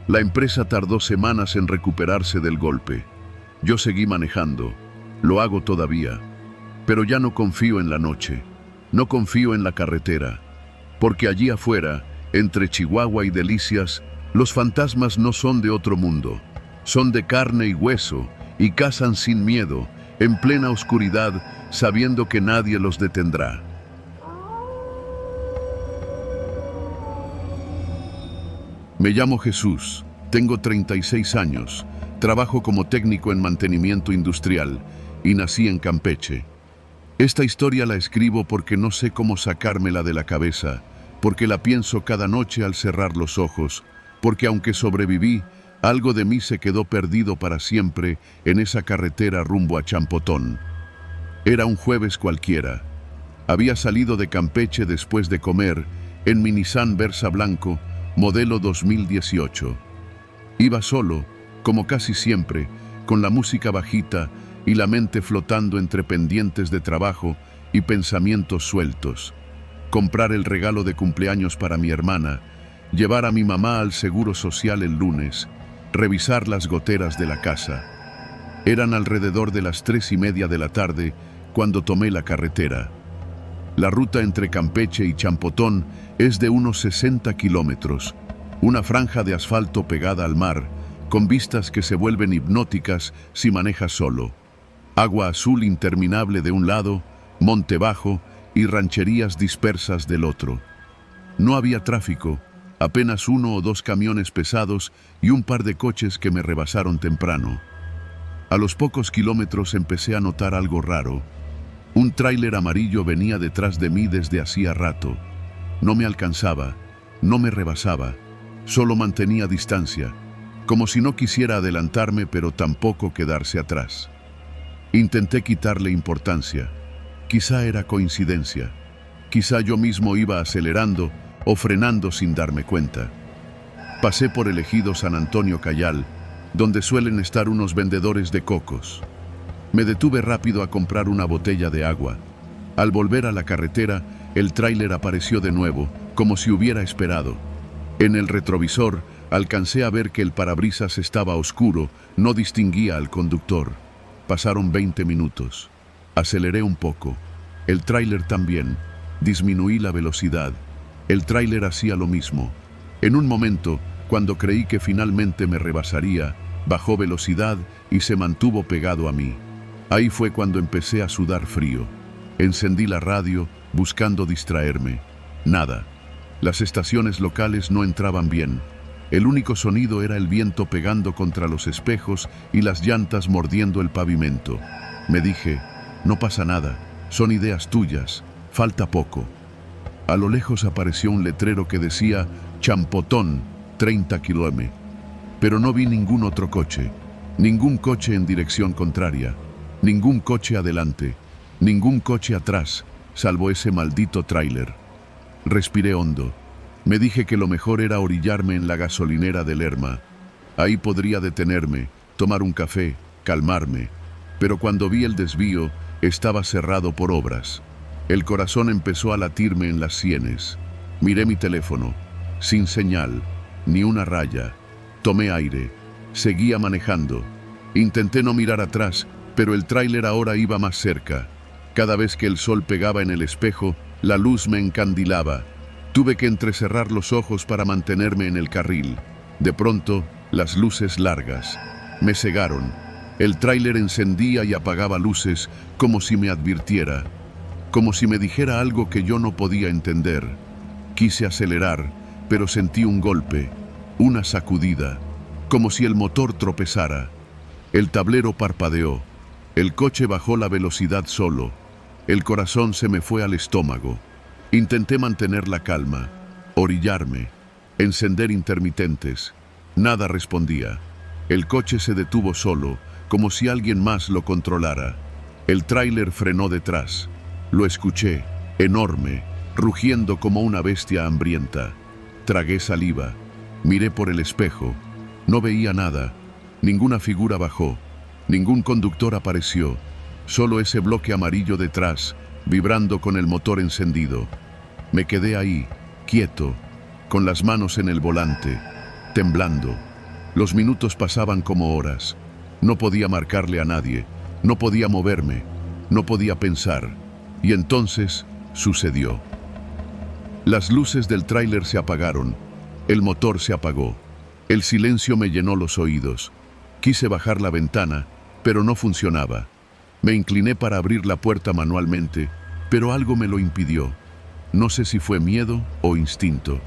Speaker 1: La empresa tardó semanas en recuperarse del golpe. Yo seguí manejando. Lo hago todavía. Pero ya no confío en la noche. No confío en la carretera. Porque allí afuera, entre Chihuahua y Delicias, los fantasmas no son de otro mundo. Son de carne y hueso, y cazan sin miedo, en plena oscuridad, sabiendo que nadie los detendrá. Me llamo Jesús, tengo 36 años, trabajo como técnico en mantenimiento industrial y nací en Campeche. Esta historia la escribo porque no sé cómo sacármela de la cabeza, porque la pienso cada noche al cerrar los ojos, porque aunque sobreviví, algo de mí se quedó perdido para siempre en esa carretera rumbo a Champotón. Era un jueves cualquiera. Había salido de Campeche después de comer en mi Nissan Versa blanco, modelo 2018. Iba solo, como casi siempre, con la música bajita y la mente flotando entre pendientes de trabajo y pensamientos sueltos. Comprar el regalo de cumpleaños para mi hermana, llevar a mi mamá al seguro social el lunes, revisar las goteras de la casa. Eran alrededor de las 3:30 de la tarde cuando tomé la carretera. La ruta entre Campeche y Champotón es de unos 60 kilómetros, una franja de asfalto pegada al mar, con vistas que se vuelven hipnóticas si manejas solo. Agua azul interminable de un lado, monte bajo y rancherías dispersas del otro. No había tráfico, apenas 1 o 2 camiones pesados y un par de coches que me rebasaron temprano. A los pocos kilómetros empecé a notar algo raro. Un tráiler amarillo venía detrás de mí desde hacía rato. No me alcanzaba, no me rebasaba, solo mantenía distancia, como si no quisiera adelantarme pero tampoco quedarse atrás. Intenté quitarle importancia. Quizá era coincidencia. Quizá yo mismo iba acelerando o frenando sin darme cuenta. Pasé por el ejido San Antonio Cayal, donde suelen estar unos vendedores de cocos. Me detuve rápido a comprar una botella de agua. Al volver a la carretera, el tráiler apareció de nuevo, como si hubiera esperado. En el retrovisor, alcancé a ver que el parabrisas estaba oscuro, no distinguía al conductor. Pasaron 20 minutos. Aceleré un poco. El tráiler también. Disminuí la velocidad. El tráiler hacía lo mismo. En un momento, cuando creí que finalmente me rebasaría, bajó velocidad y se mantuvo pegado a mí. Ahí fue cuando empecé a sudar frío. Encendí la radio, buscando distraerme. Nada. Las estaciones locales no entraban bien. El único sonido era el viento pegando contra los espejos y las llantas mordiendo el pavimento. Me dije, no pasa nada, son ideas tuyas, falta poco. A lo lejos apareció un letrero que decía Champotón, 30 km. Pero no vi ningún otro coche, ningún coche en dirección contraria, ningún coche adelante, ningún coche atrás, salvo ese maldito tráiler. Respiré hondo. Me dije que lo mejor era orillarme en la gasolinera de Lerma. Ahí podría detenerme, tomar un café, calmarme. Pero cuando vi el desvío, estaba cerrado por obras. El corazón empezó a latirme en las sienes. Miré mi teléfono. Sin señal, ni una raya. Tomé aire. Seguía manejando. Intenté no mirar atrás, pero el tráiler ahora iba más cerca. Cada vez que el sol pegaba en el espejo, la luz me encandilaba. Tuve que entrecerrar los ojos para mantenerme en el carril. De pronto, las luces largas me cegaron. El tráiler encendía y apagaba luces como si me advirtiera, como si me dijera algo que yo no podía entender. Quise acelerar, pero sentí un golpe, una sacudida, como si el motor tropezara. El tablero parpadeó. El coche bajó la velocidad solo. El corazón se me fue al estómago. Intenté mantener la calma, orillarme, encender intermitentes. Nada respondía. El coche se detuvo solo, como si alguien más lo controlara. El tráiler frenó detrás. Lo escuché, enorme, rugiendo como una bestia hambrienta. Tragué saliva. Miré por el espejo. No veía nada. Ninguna figura bajó. Ningún conductor apareció. Solo ese bloque amarillo detrás, vibrando con el motor encendido. Me quedé ahí, quieto, con las manos en el volante, temblando. Los minutos pasaban como horas. No podía marcarle a nadie, no podía moverme, no podía pensar. Y entonces sucedió. Las luces del tráiler se apagaron, el motor se apagó. El silencio me llenó los oídos. Quise bajar la ventana, pero no funcionaba. Me incliné para abrir la puerta manualmente, pero algo me lo impidió. No sé si fue miedo o instinto.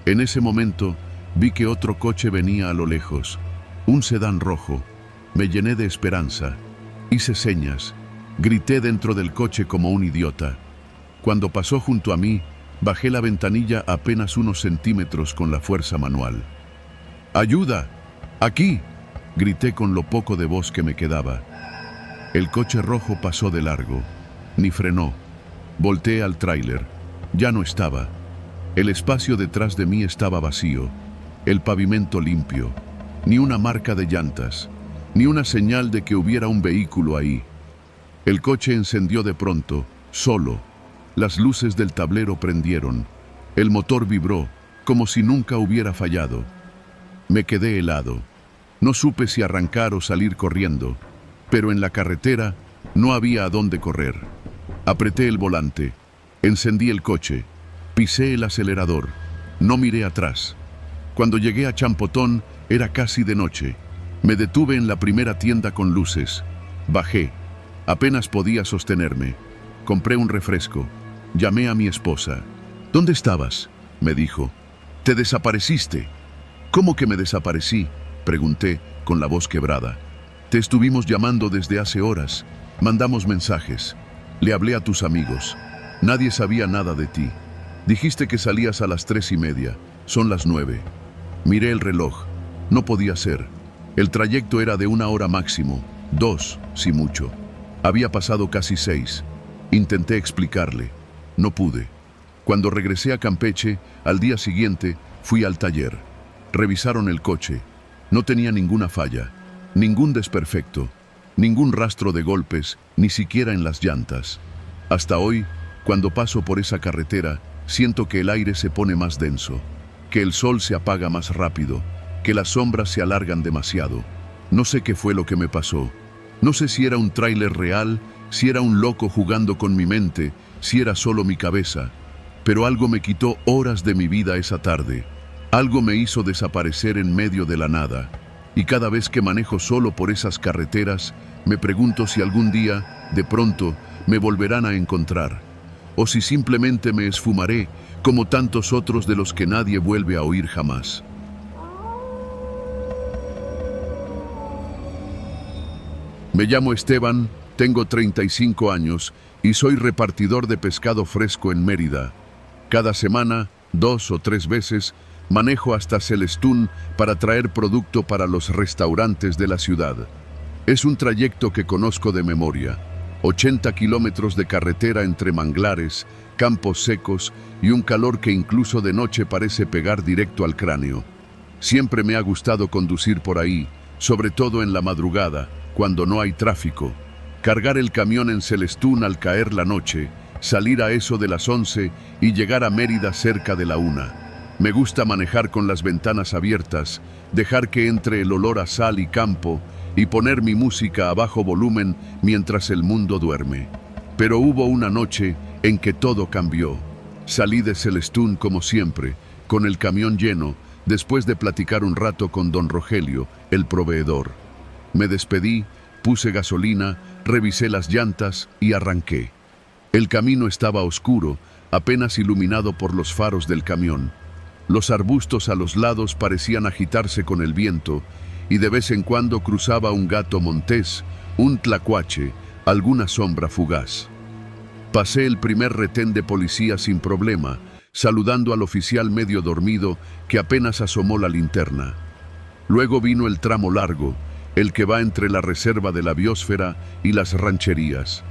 Speaker 1: En ese momento, vi que otro coche venía a lo lejos, un sedán rojo. Me llené de esperanza. Hice señas. Grité dentro del coche como un idiota. Cuando pasó junto a mí, bajé la ventanilla apenas unos centímetros con la fuerza manual. ¡Ayuda! ¡Aquí!, grité con lo poco de voz que me quedaba. El coche rojo pasó de largo. Ni frenó. Volteé al tráiler. Ya no estaba. El espacio detrás de mí estaba vacío. El pavimento limpio. Ni una marca de llantas. Ni una señal de que hubiera un vehículo ahí. El coche encendió de pronto, solo. Las luces del tablero prendieron. El motor vibró, como si nunca hubiera fallado. Me quedé helado. No supe si arrancar o salir corriendo, pero en la carretera no había a dónde correr. Apreté el volante, encendí el coche, pisé el acelerador, no miré atrás. Cuando llegué a Champotón era casi de noche. Me detuve en la primera tienda con luces. Bajé. Apenas podía sostenerme. Compré un refresco. Llamé a mi esposa. ¿Dónde estabas?, me dijo. «Te desapareciste». «¿Cómo que me desaparecí?», pregunté con la voz quebrada. «Te estuvimos llamando desde hace horas. Mandamos mensajes. Le hablé a tus amigos. Nadie sabía nada de ti. Dijiste que salías a las 3:30. Son las 9». Miré el reloj. No podía ser. El trayecto era de 1 hora máximo. 2, si mucho. Había pasado casi 6. Intenté explicarle. No pude. Cuando regresé a Campeche, al día siguiente, fui al taller. Revisaron el coche. No tenía ninguna falla, ningún desperfecto, ningún rastro de golpes, ni siquiera en las llantas. Hasta hoy, cuando paso por esa carretera, siento que el aire se pone más denso, que el sol se apaga más rápido, que las sombras se alargan demasiado. No sé qué fue lo que me pasó. No sé si era un tráiler real, si era un loco jugando con mi mente, si era solo mi cabeza. Pero algo me quitó horas de mi vida esa tarde. Algo me hizo desaparecer en medio de la nada. Y cada vez que manejo solo por esas carreteras, me pregunto si algún día, de pronto, me volverán a encontrar. O si simplemente me esfumaré, como tantos otros de los que nadie vuelve a oír jamás. Me llamo Esteban, tengo 35 años y soy repartidor de pescado fresco en Mérida. Cada semana, 2 o 3 veces, manejo hasta Celestún para traer producto para los restaurantes de la ciudad. Es un trayecto que conozco de memoria. 80 kilómetros de carretera entre manglares, campos secos y un calor que incluso de noche parece pegar directo al cráneo. Siempre me ha gustado conducir por ahí, sobre todo en la madrugada, cuando no hay tráfico. Cargar el camión en Celestún al caer la noche, salir a eso de las 11 y llegar a Mérida cerca de la 1. Me gusta manejar con las ventanas abiertas, dejar que entre el olor a sal y campo y poner mi música a bajo volumen mientras el mundo duerme. Pero hubo una noche en que todo cambió. Salí de Celestún como siempre, con el camión lleno, después de platicar un rato con don Rogelio, el proveedor. Me despedí, puse gasolina, revisé las llantas y arranqué. El camino estaba oscuro, apenas iluminado por los faros del camión. Los arbustos a los lados parecían agitarse con el viento y de vez en cuando cruzaba un gato montés, un tlacuache, alguna sombra fugaz. Pasé el primer retén de policía sin problema, saludando al oficial medio dormido que apenas asomó la linterna. Luego vino el tramo largo, el que va entre la reserva de la biosfera y las rancherías.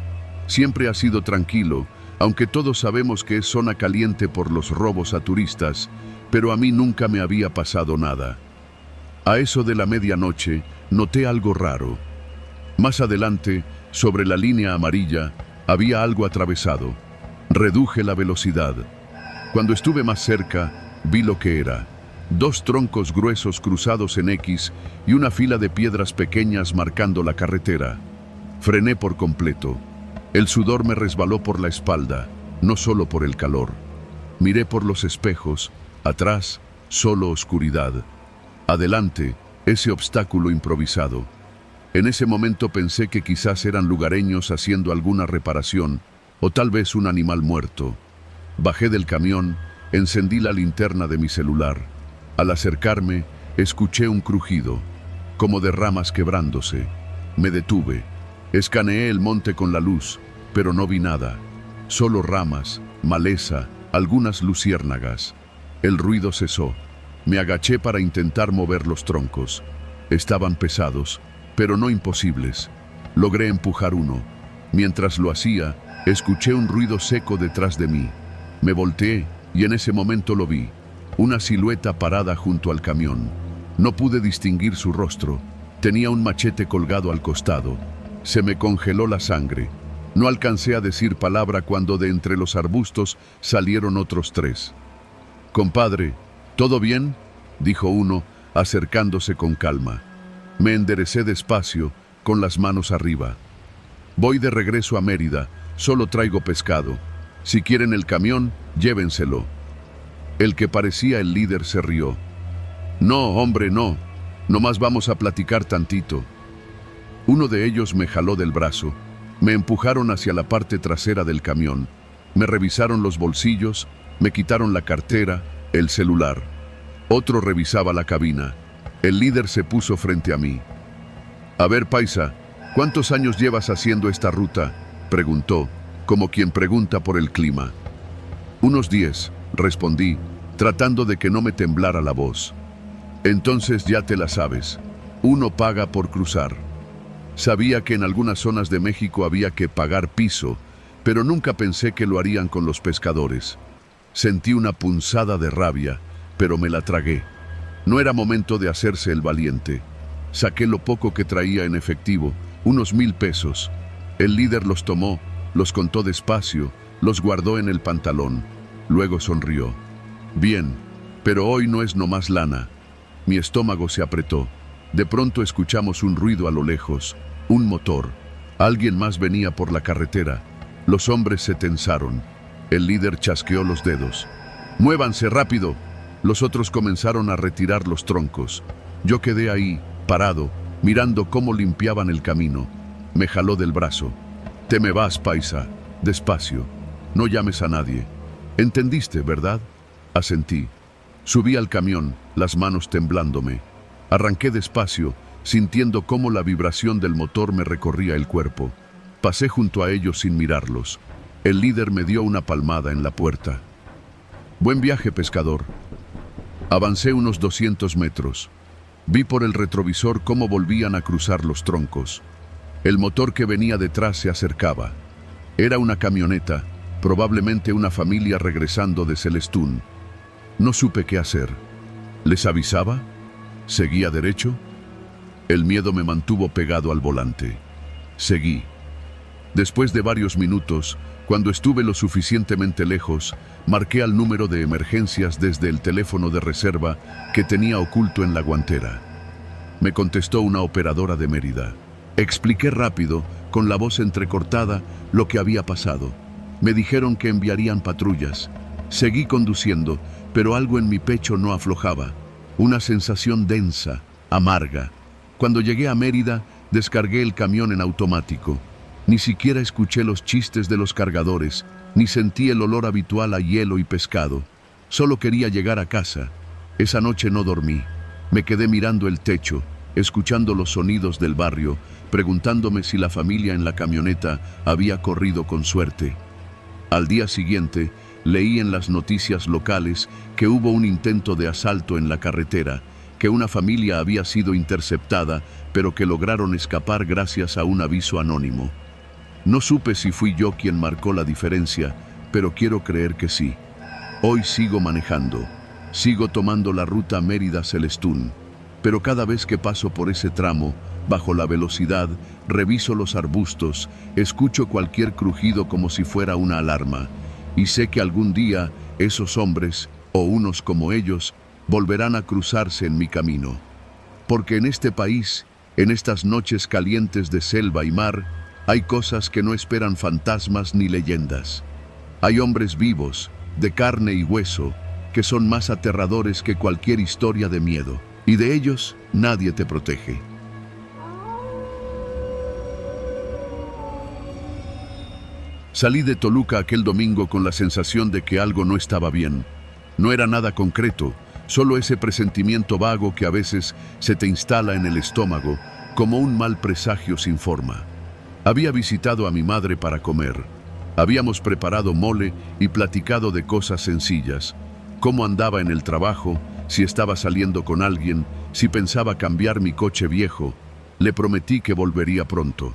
Speaker 1: Siempre ha sido tranquilo, aunque todos sabemos que es zona caliente por los robos a turistas, pero a mí nunca me había pasado nada. A eso de la medianoche, noté algo raro. Más adelante, sobre la línea amarilla, había algo atravesado. Reduje la velocidad. Cuando estuve más cerca, vi lo que era. 2 troncos gruesos cruzados en X y una fila de piedras pequeñas marcando la carretera. Frené por completo. El sudor me resbaló por la espalda, no solo por el calor. Miré por los espejos, atrás, solo oscuridad. Adelante, ese obstáculo improvisado. En ese momento pensé que quizás eran lugareños haciendo alguna reparación, o tal vez un animal muerto. Bajé del camión, encendí la linterna de mi celular. Al acercarme, escuché un crujido, como de ramas quebrándose. Me detuve. Escaneé el monte con la luz, pero no vi nada. Solo ramas, maleza, algunas luciérnagas. El ruido cesó. Me agaché para intentar mover los troncos. Estaban pesados, pero no imposibles. Logré empujar uno. Mientras lo hacía, escuché un ruido seco detrás de mí. Me volteé y en ese momento lo vi. Una silueta parada junto al camión. No pude distinguir su rostro. Tenía un machete colgado al costado. Se me congeló la sangre. No alcancé a decir palabra cuando de entre los arbustos salieron otros 3. «Compadre, ¿todo bien?», dijo uno, acercándose con calma. Me enderecé despacio, con las manos arriba. «Voy de regreso a Mérida, solo traigo pescado. Si quieren el camión, llévenselo». El que parecía el líder se rió. No, hombre, no. Nomás vamos a platicar tantito. Uno de ellos me jaló del brazo. Me empujaron hacia la parte trasera del camión. Me revisaron los bolsillos, me quitaron la cartera, el celular. Otro revisaba la cabina. El líder se puso frente a mí. A ver, paisa, ¿cuántos años llevas haciendo esta ruta?, preguntó, como quien pregunta por el clima. Unos 10, respondí, tratando de que no me temblara la voz. Entonces ya te la sabes. Uno paga por cruzar. Sabía que en algunas zonas de México había que pagar piso, pero nunca pensé que lo harían con los pescadores. Sentí una punzada de rabia, pero me la tragué. No era momento de hacerse el valiente. Saqué lo poco que traía en efectivo, unos 1000 pesos. El líder los tomó, los contó despacio, los guardó en el pantalón. Luego sonrió. Bien, pero hoy no es nomás lana. Mi estómago se apretó. De pronto escuchamos un ruido a lo lejos, un motor. Alguien más venía por la carretera. Los hombres se tensaron. El líder chasqueó los dedos. ¡Muévanse rápido! Los otros comenzaron a retirar los troncos. Yo quedé ahí, parado, mirando cómo limpiaban el camino. Me jaló del brazo. Te me vas, paisa. Despacio. No llames a nadie. ¿Entendiste, verdad? Asentí. Subí al camión, las manos temblándome. Arranqué despacio, sintiendo cómo la vibración del motor me recorría el cuerpo. Pasé junto a ellos sin mirarlos. El líder me dio una palmada en la puerta. Buen viaje, pescador. Avancé unos 200 metros. Vi por el retrovisor cómo volvían a cruzar los troncos. El motor que venía detrás se acercaba. Era una camioneta, probablemente una familia regresando de Celestún. No supe qué hacer. ¿Les avisaba? ¿Seguía derecho? El miedo me mantuvo pegado al volante. Seguí. Después de varios minutos, cuando estuve lo suficientemente lejos, marqué al número de emergencias desde el teléfono de reserva que tenía oculto en la guantera. Me contestó una operadora de Mérida. Expliqué rápido, con la voz entrecortada, lo que había pasado. Me dijeron que enviarían patrullas. Seguí conduciendo, pero algo en mi pecho no aflojaba. Una sensación densa, amarga. Cuando llegué a Mérida, descargué el camión en automático. Ni siquiera escuché los chistes de los cargadores, ni sentí el olor habitual a hielo y pescado. Solo quería llegar a casa. Esa noche no dormí. Me quedé mirando el techo, escuchando los sonidos del barrio, preguntándome si la familia en la camioneta había corrido con suerte. Al día siguiente, leí en las noticias locales que hubo un intento de asalto en la carretera, que una familia había sido interceptada, pero que lograron escapar gracias a un aviso anónimo. No supe si fui yo quien marcó la diferencia, pero quiero creer que sí. Hoy sigo manejando, sigo tomando la ruta Mérida-Celestún, pero cada vez que paso por ese tramo, bajo la velocidad, reviso los arbustos, escucho cualquier crujido como si fuera una alarma, y sé que algún día esos hombres, o unos como ellos, volverán a cruzarse en mi camino. Porque en este país, en estas noches calientes de selva y mar, hay cosas que no esperan fantasmas ni leyendas. Hay hombres vivos, de carne y hueso, que son más aterradores que cualquier historia de miedo, y de ellos nadie te protege. Salí de Toluca aquel domingo con la sensación de que algo no estaba bien. No era nada concreto, solo ese presentimiento vago que a veces se te instala en el estómago, como un mal presagio sin forma. Había visitado a mi madre para comer. Habíamos preparado mole y platicado de cosas sencillas. Cómo andaba en el trabajo, si estaba saliendo con alguien, si pensaba cambiar mi coche viejo. Le prometí que volvería pronto.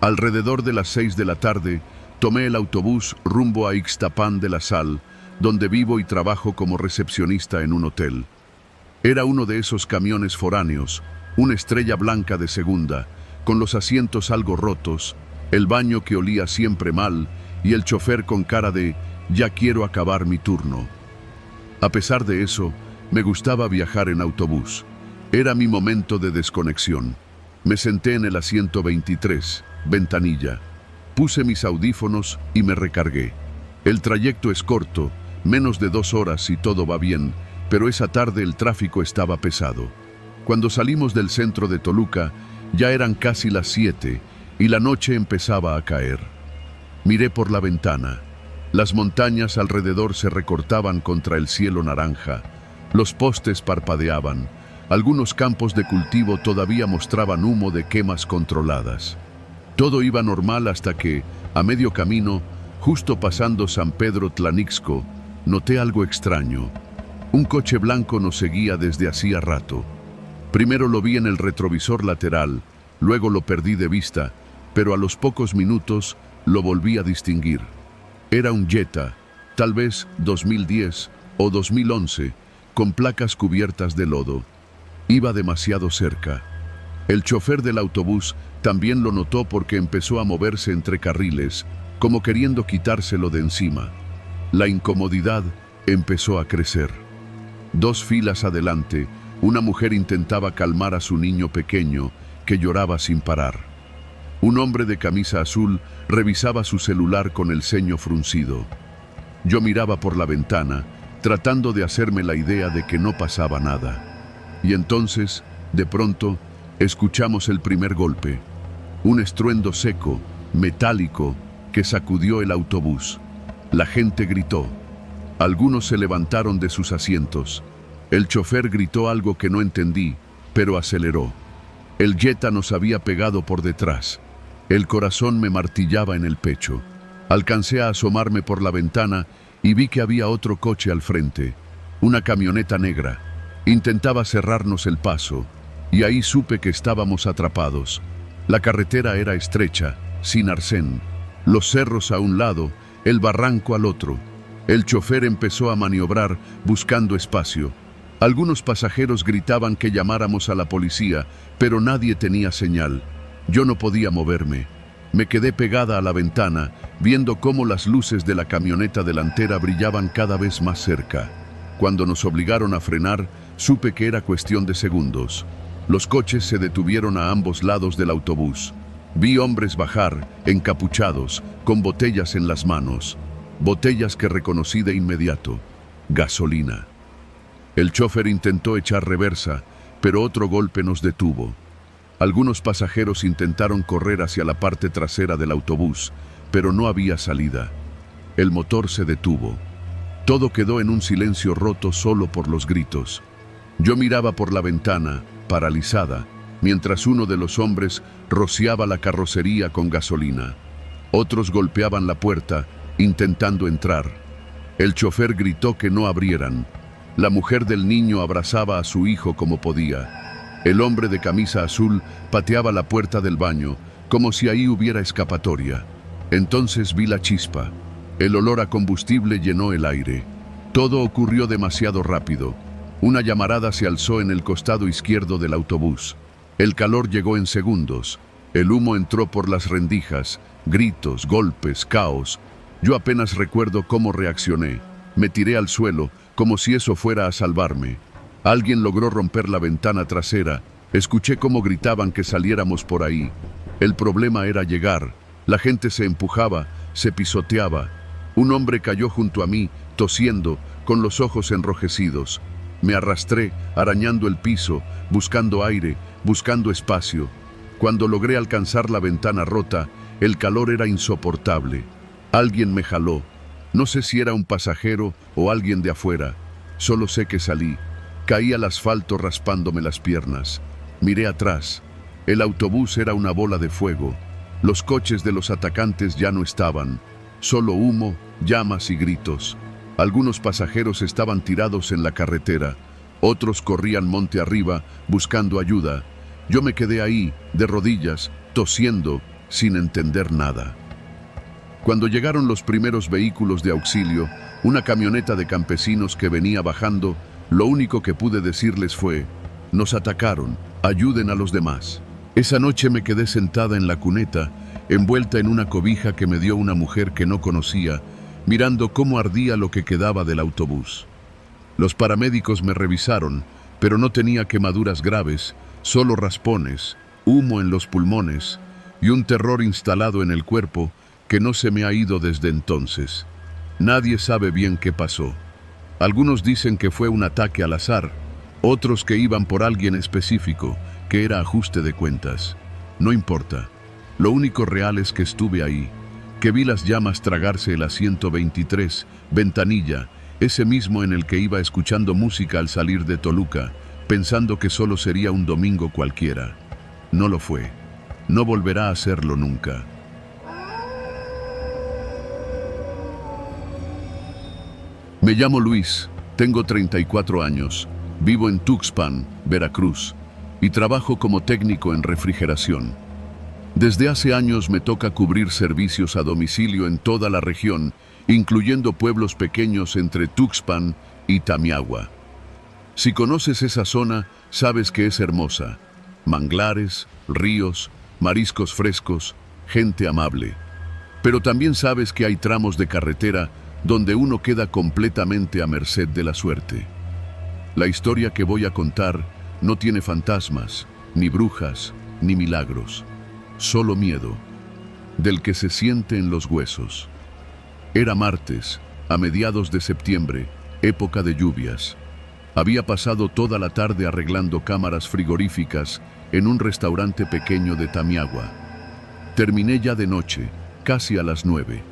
Speaker 1: Alrededor de las 6 de la tarde, tomé el autobús rumbo a Ixtapán de la Sal, donde vivo y trabajo como recepcionista en un hotel. Era uno de esos camiones foráneos, una estrella blanca de segunda, con los asientos algo rotos, el baño que olía siempre mal y el chofer con cara de «ya quiero acabar mi turno». A pesar de eso, me gustaba viajar en autobús. Era mi momento de desconexión. Me senté en el asiento 23, ventanilla. Puse mis audífonos y me recargué. El trayecto es corto, menos de 2 horas si todo va bien, pero esa tarde el tráfico estaba pesado. Cuando salimos del centro de Toluca, ya eran casi las 7 y la noche empezaba a caer. Miré por la ventana. Las montañas alrededor se recortaban contra el cielo naranja. Los postes parpadeaban. Algunos campos de cultivo todavía mostraban humo de quemas controladas. Todo iba normal hasta que, a medio camino, justo pasando San Pedro Tlanixco, noté algo extraño. Un coche blanco nos seguía desde hacía rato. Primero lo vi en el retrovisor lateral, luego lo perdí de vista, pero a los pocos minutos lo volví a distinguir. Era un Jetta, tal vez 2010 o 2011, con placas cubiertas de lodo. Iba demasiado cerca. El chofer del autobús también lo notó porque empezó a moverse entre carriles, como queriendo quitárselo de encima. La incomodidad empezó a crecer. 2 filas adelante, una mujer intentaba calmar a su niño pequeño, que lloraba sin parar. Un hombre de camisa azul revisaba su celular con el ceño fruncido. Yo miraba por la ventana, tratando de hacerme la idea de que no pasaba nada. Y entonces, de pronto, escuchamos el primer golpe. Un estruendo seco, metálico, que sacudió el autobús. La gente gritó. Algunos se levantaron de sus asientos. El chofer gritó algo que no entendí, pero aceleró. El Jetta nos había pegado por detrás. El corazón me martillaba en el pecho. Alcancé a asomarme por la ventana y vi que había otro coche al frente. Una camioneta negra. Intentaba cerrarnos el paso, y ahí supe que estábamos atrapados. La carretera era estrecha, sin arcén. Los cerros a un lado, el barranco al otro. El chofer empezó a maniobrar, buscando espacio. Algunos pasajeros gritaban que llamáramos a la policía, pero nadie tenía señal. Yo no podía moverme. Me quedé pegada a la ventana, viendo cómo las luces de la camioneta delantera brillaban cada vez más cerca. Cuando nos obligaron a frenar, supe que era cuestión de segundos. Los coches se detuvieron a ambos lados del autobús. Vi hombres bajar, encapuchados, con botellas en las manos. Botellas que reconocí de inmediato. Gasolina. El chofer intentó echar reversa, pero otro golpe nos detuvo. Algunos pasajeros intentaron correr hacia la parte trasera del autobús, pero no había salida. El motor se detuvo. Todo quedó en un silencio roto solo por los gritos. Yo miraba por la ventana, paralizada, mientras uno de los hombres rociaba la carrocería con gasolina. Otros golpeaban la puerta, intentando entrar. El chofer gritó que no abrieran. La mujer del niño abrazaba a su hijo como podía. El hombre de camisa azul pateaba la puerta del baño, como si ahí hubiera escapatoria. Entonces vi la chispa. El olor a combustible llenó el aire. Todo ocurrió demasiado rápido. Una llamarada se alzó en el costado izquierdo del autobús. El calor llegó en segundos. El humo entró por las rendijas. Gritos, golpes, caos. Yo apenas recuerdo cómo reaccioné. Me tiré al suelo, como si eso fuera a salvarme. Alguien logró romper la ventana trasera. Escuché cómo gritaban que saliéramos por ahí. El problema era llegar. La gente se empujaba, se pisoteaba. Un hombre cayó junto a mí, tosiendo, con los ojos enrojecidos. Me arrastré, arañando el piso, buscando aire, buscando espacio. Cuando logré alcanzar la ventana rota, el calor era insoportable. Alguien me jaló. No sé si era un pasajero o alguien de afuera. Solo sé que salí. Caí al asfalto raspándome las piernas. Miré atrás. El autobús era una bola de fuego. Los coches de los atacantes ya no estaban. Solo humo, llamas y gritos. Algunos pasajeros estaban tirados en la carretera. Otros corrían monte arriba, buscando ayuda. Yo me quedé ahí, de rodillas, tosiendo, sin entender nada. Cuando llegaron los primeros vehículos de auxilio, una camioneta de campesinos que venía bajando, lo único que pude decirles fue: «Nos atacaron, ayuden a los demás». Esa noche me quedé sentada en la cuneta, envuelta en una cobija que me dio una mujer que no conocía, mirando cómo ardía lo que quedaba del autobús. Los paramédicos me revisaron, pero no tenía quemaduras graves, solo raspones, humo en los pulmones y un terror instalado en el cuerpo que no se me ha ido desde entonces. Nadie sabe bien qué pasó. Algunos dicen que fue un ataque al azar, otros que iban por alguien específico, que era ajuste de cuentas. No importa. Lo único real es que estuve ahí, que vi las llamas tragarse el asiento 23, ventanilla, ese mismo en el que iba escuchando música al salir de Toluca, pensando que solo sería un domingo cualquiera. No lo fue. No volverá a serlo nunca. Me llamo Luis, tengo 34 años, vivo en Tuxpan, Veracruz, y trabajo como técnico en refrigeración. Desde hace años me toca cubrir servicios a domicilio en toda la región, incluyendo pueblos pequeños entre Tuxpan y Tamiahua. Si conoces esa zona, sabes que es hermosa. Manglares, ríos, mariscos frescos, gente amable. Pero también sabes que hay tramos de carretera donde uno queda completamente a merced de la suerte. La historia que voy a contar no tiene fantasmas, ni brujas, ni milagros. Solo miedo, del que se siente en los huesos. Era martes, a mediados de septiembre, época de lluvias. Había pasado toda la tarde arreglando cámaras frigoríficas en un restaurante pequeño de Tamiahua. Terminé ya de noche, casi a las 9.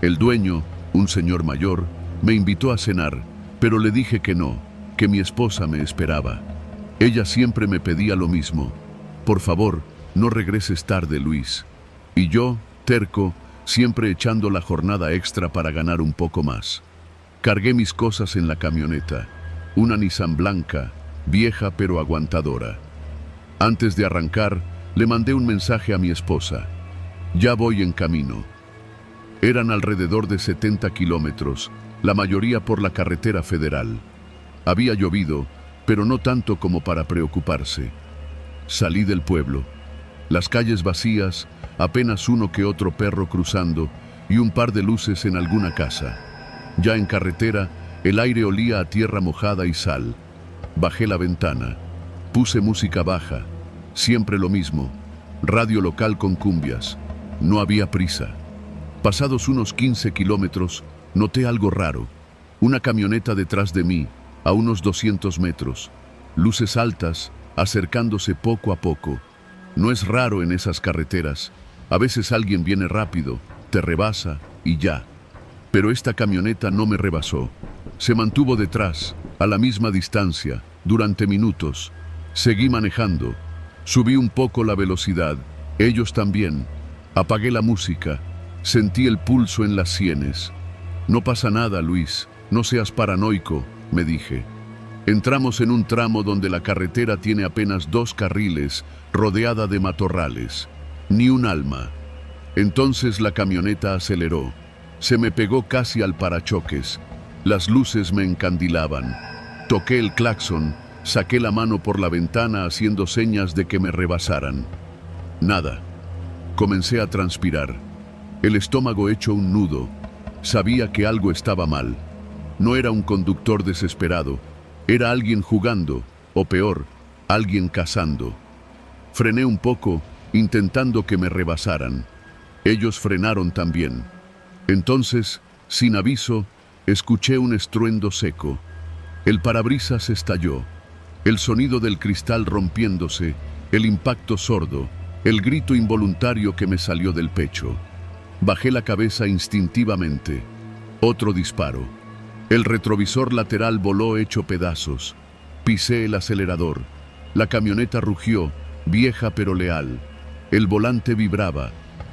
Speaker 1: El dueño, un señor mayor, me invitó a cenar, pero le dije que no, que mi esposa me esperaba. Ella siempre me pedía lo mismo. Por favor, no regreses tarde, Luis. Y yo, terco, siempre echando la jornada extra para ganar un poco más. Cargué mis cosas en la camioneta, una Nissan blanca, vieja pero aguantadora. Antes de arrancar, le mandé un mensaje a mi esposa. Ya voy en camino. Eran alrededor de 70 kilómetros, la mayoría por la carretera federal. Había llovido, pero no tanto como para preocuparse. Salí del pueblo. Las calles vacías, apenas uno que otro perro cruzando y un par de luces en alguna casa. Ya en carretera, el aire olía a tierra mojada y sal. Bajé la ventana. Puse música baja. Siempre lo mismo. Radio local con cumbias. No había prisa. Pasados unos 15 kilómetros, noté algo raro. Una camioneta detrás de mí, a unos 200 metros. Luces altas, acercándose poco a poco. No es raro en esas carreteras. A veces alguien viene rápido, te rebasa y ya. Pero esta camioneta no me rebasó. Se mantuvo detrás, a la misma distancia, durante minutos. Seguí manejando. Subí un poco la velocidad. Ellos también. Apagué la música. Sentí el pulso en las sienes. No pasa nada, Luis. No seas paranoico, me dije. Entramos en un tramo donde la carretera tiene apenas 2 carriles, rodeada de matorrales. Ni un alma. Entonces la camioneta aceleró. Se me pegó casi al parachoques. Las luces me encandilaban. Toqué el claxon, saqué la mano por la ventana haciendo señas de que me rebasaran. Nada. Comencé a transpirar. El estómago hecho un nudo. Sabía que algo estaba mal. No era un conductor desesperado. Era alguien jugando, o peor, alguien cazando. Frené un poco, intentando que me rebasaran. Ellos frenaron también. Entonces, sin aviso, escuché un estruendo seco. El parabrisas estalló. El sonido del cristal rompiéndose, el impacto sordo, el grito involuntario que me salió del pecho. Bajé la cabeza instintivamente. Otro disparo. El retrovisor lateral voló hecho pedazos. Pisé el acelerador. La camioneta rugió, vieja pero leal. El volante vibraba.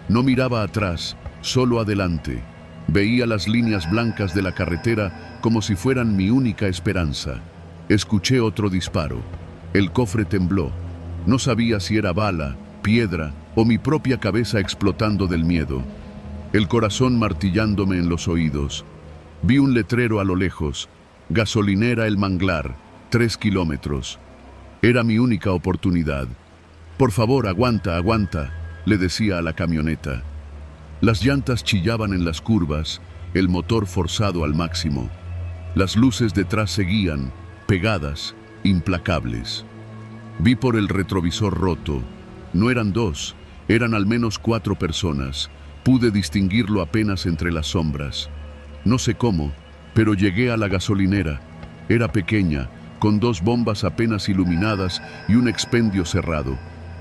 Speaker 1: No miraba atrás, solo adelante. Veía las líneas blancas de la carretera como si fueran mi única esperanza. Escuché otro disparo. El cofre tembló. No sabía si era bala, piedra o mi propia cabeza explotando del miedo. El corazón martillándome en los oídos. Vi un letrero a lo lejos. Gasolinera El Manglar, 3 kilómetros. Era mi única oportunidad. Por favor, aguanta, aguanta, le decía a la camioneta. Las llantas chillaban en las curvas, el motor forzado al máximo. Las luces detrás seguían, pegadas, implacables. Vi por el retrovisor roto. No eran 2, eran al menos 4 personas. Pude distinguirlo apenas entre las sombras. No sé cómo, Pero llegué a la gasolinera. Era pequeña, con 2 bombas apenas iluminadas y un expendio cerrado.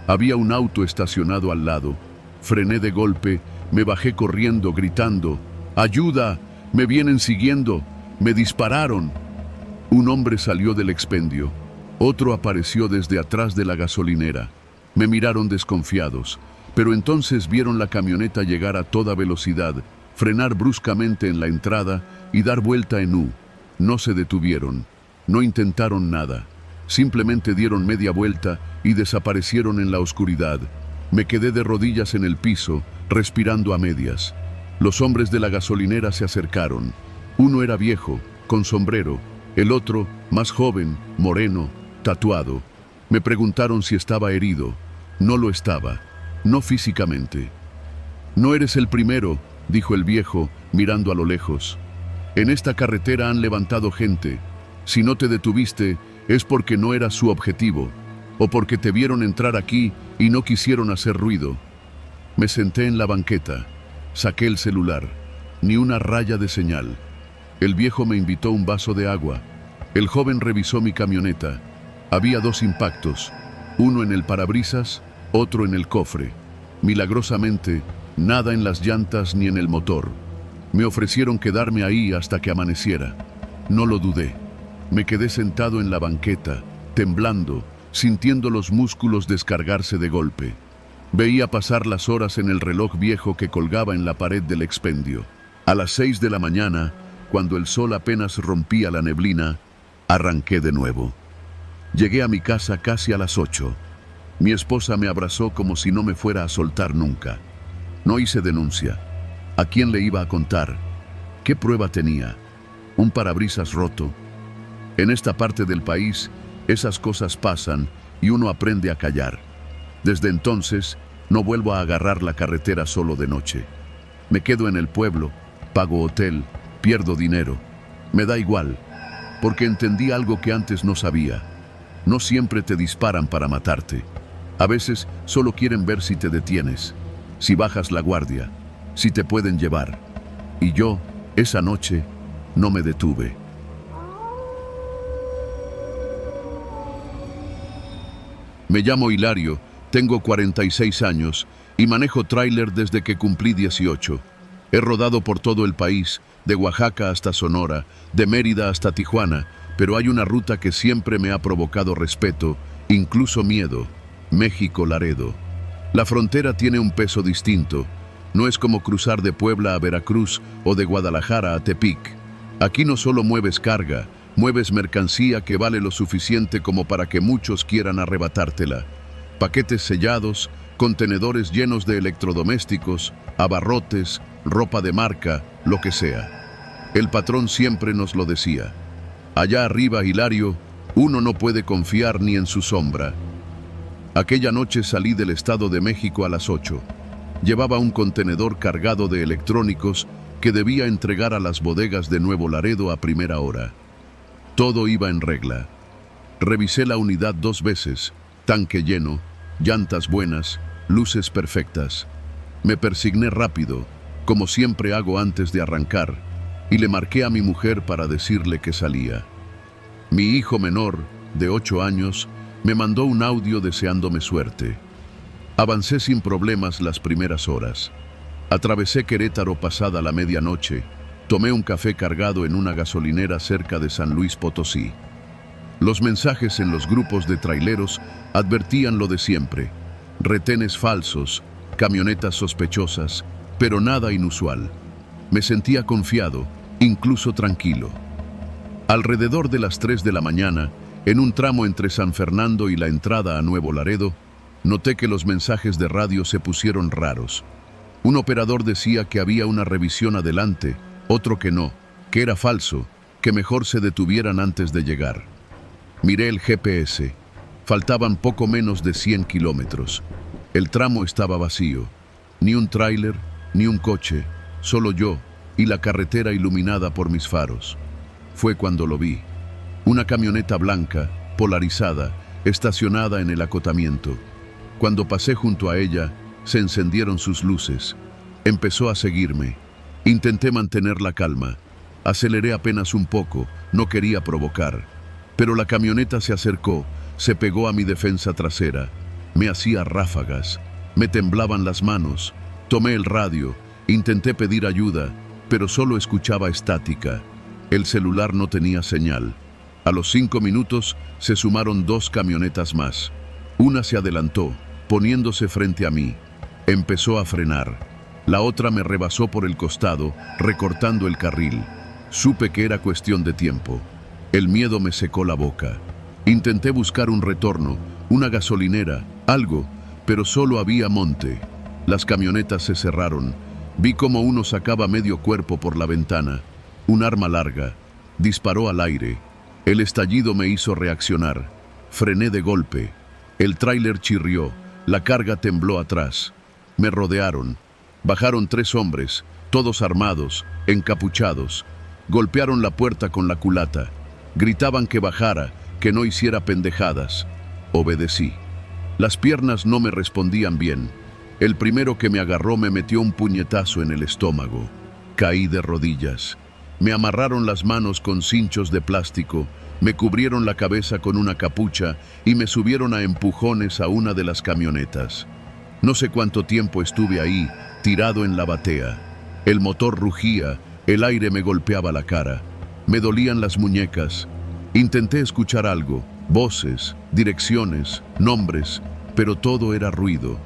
Speaker 1: Había un auto estacionado al lado. Frené de golpe, me bajé corriendo, gritando: ¡ayuda! ¡Me vienen siguiendo! ¡Me dispararon! Un hombre salió del expendio. Otro apareció desde atrás de la gasolinera. Me miraron desconfiados, pero entonces vieron la camioneta llegar a toda velocidad, frenar bruscamente en la entrada y dar vuelta en U. No se detuvieron, no intentaron nada. Simplemente dieron media vuelta y desaparecieron en la oscuridad. Me quedé de rodillas en el piso, respirando a medias. Los hombres de la gasolinera se acercaron. Uno era viejo, con sombrero. El otro, más joven, moreno, tatuado. Me preguntaron si estaba herido. No lo estaba, no físicamente. «No eres el primero», dijo el viejo, mirando a lo lejos. «En esta carretera han levantado gente. Si no te detuviste, es porque no era su objetivo, o porque te vieron entrar aquí y no quisieron hacer ruido». Me senté en la banqueta. Saqué el celular. Ni una raya de señal. El viejo me invitó un vaso de agua. El joven revisó mi camioneta. Había 2 impactos, uno en el parabrisas, otro en el cofre. Milagrosamente, nada en las llantas ni en el motor. Me ofrecieron quedarme ahí hasta que amaneciera. No lo dudé. Me quedé sentado en la banqueta, temblando, sintiendo los músculos descargarse de golpe. Veía pasar las horas en el reloj viejo que colgaba en la pared del expendio. A las 6 de la mañana, cuando el sol apenas rompía la neblina, arranqué de nuevo. Llegué a mi casa casi a las 8. Mi esposa me abrazó como si no me fuera a soltar nunca. No hice denuncia. ¿A quién le iba a contar? ¿Qué prueba tenía? ¿Un parabrisas roto? En esta parte del país, esas cosas pasan y uno aprende a callar. Desde entonces, no vuelvo a agarrar la carretera solo de noche. Me quedo en el pueblo, pago hotel, pierdo dinero. Me da igual, porque entendí algo que antes no sabía. No siempre te disparan para matarte. A veces solo quieren ver si te detienes, si bajas la guardia, si te pueden llevar. Y yo, esa noche, no me detuve. Me llamo Hilario, tengo 46 años y manejo tráiler desde que cumplí 18. He rodado por todo el país, de Oaxaca hasta Sonora, de Mérida hasta Tijuana, pero hay una ruta que siempre me ha provocado respeto, incluso miedo: México-Laredo. La frontera tiene un peso distinto. No es como cruzar de Puebla a Veracruz o de Guadalajara a Tepic. Aquí no solo mueves carga, mueves mercancía que vale lo suficiente como para que muchos quieran arrebatártela. Paquetes sellados, contenedores llenos de electrodomésticos, abarrotes, ropa de marca, lo que sea. El patrón siempre nos lo decía. Allá arriba, Hilario, uno no puede confiar ni en su sombra. Aquella noche salí del Estado de México a las 8. Llevaba un contenedor cargado de electrónicos que debía entregar a las bodegas de Nuevo Laredo a primera hora. Todo iba en regla. Revisé la unidad 2 veces, tanque lleno, llantas buenas, luces perfectas. Me persigné rápido, como siempre hago antes de arrancar, y le marqué a mi mujer para decirle que salía. Mi hijo menor, de 8 años, me mandó un audio deseándome suerte. Avancé sin problemas las primeras horas. Atravesé Querétaro pasada la medianoche. Tomé un café cargado en una gasolinera cerca de San Luis Potosí. Los mensajes en los grupos de traileros advertían lo de siempre: retenes falsos, camionetas sospechosas, pero nada inusual. Me sentía confiado, incluso tranquilo. Alrededor de las 3 de la mañana, en un tramo entre San Fernando y la entrada a Nuevo Laredo, noté que los mensajes de radio se pusieron raros. Un operador decía que había una revisión adelante, otro que no, que era falso, que mejor se detuvieran antes de llegar. Miré el GPS. Faltaban poco menos de 100 kilómetros. El tramo estaba vacío. Ni un tráiler, ni un coche, solo yo y la carretera iluminada por mis faros. Fue cuando lo vi. Una camioneta blanca, polarizada, estacionada en el acotamiento. Cuando pasé junto a ella, se encendieron sus luces. Empezó a seguirme. Intenté mantener la calma. Aceleré apenas un poco, no quería provocar. Pero la camioneta se acercó, se pegó a mi defensa trasera. Me hacía ráfagas, me temblaban las manos. Tomé el radio, intenté pedir ayuda, pero solo escuchaba estática. El celular no tenía señal. A los 5 minutos se sumaron 2 camionetas más. Una se adelantó, poniéndose frente a mí. Empezó a frenar. La otra me rebasó por el costado, recortando el carril. Supe que era cuestión de tiempo. El miedo me secó la boca. Intenté buscar un retorno, una gasolinera, algo, pero solo había monte. Las camionetas se cerraron. Vi cómo uno sacaba medio cuerpo por la ventana. Un arma larga. Disparó al aire. El estallido me hizo reaccionar. Frené de golpe. El tráiler chirrió. La carga tembló atrás. Me rodearon. Bajaron 3 hombres, todos armados, encapuchados. Golpearon la puerta con la culata. Gritaban que bajara, que no hiciera pendejadas. Obedecí. Las piernas no me respondían bien. El primero que me agarró me metió un puñetazo en el estómago. Caí de rodillas. Me amarraron las manos con cinchos de plástico, me cubrieron la cabeza con una capucha y me subieron a empujones a una de las camionetas. No sé cuánto tiempo estuve ahí, tirado en la batea. El motor rugía, el aire me golpeaba la cara. Me dolían las muñecas. Intenté escuchar algo, voces, direcciones, nombres, pero todo era ruido.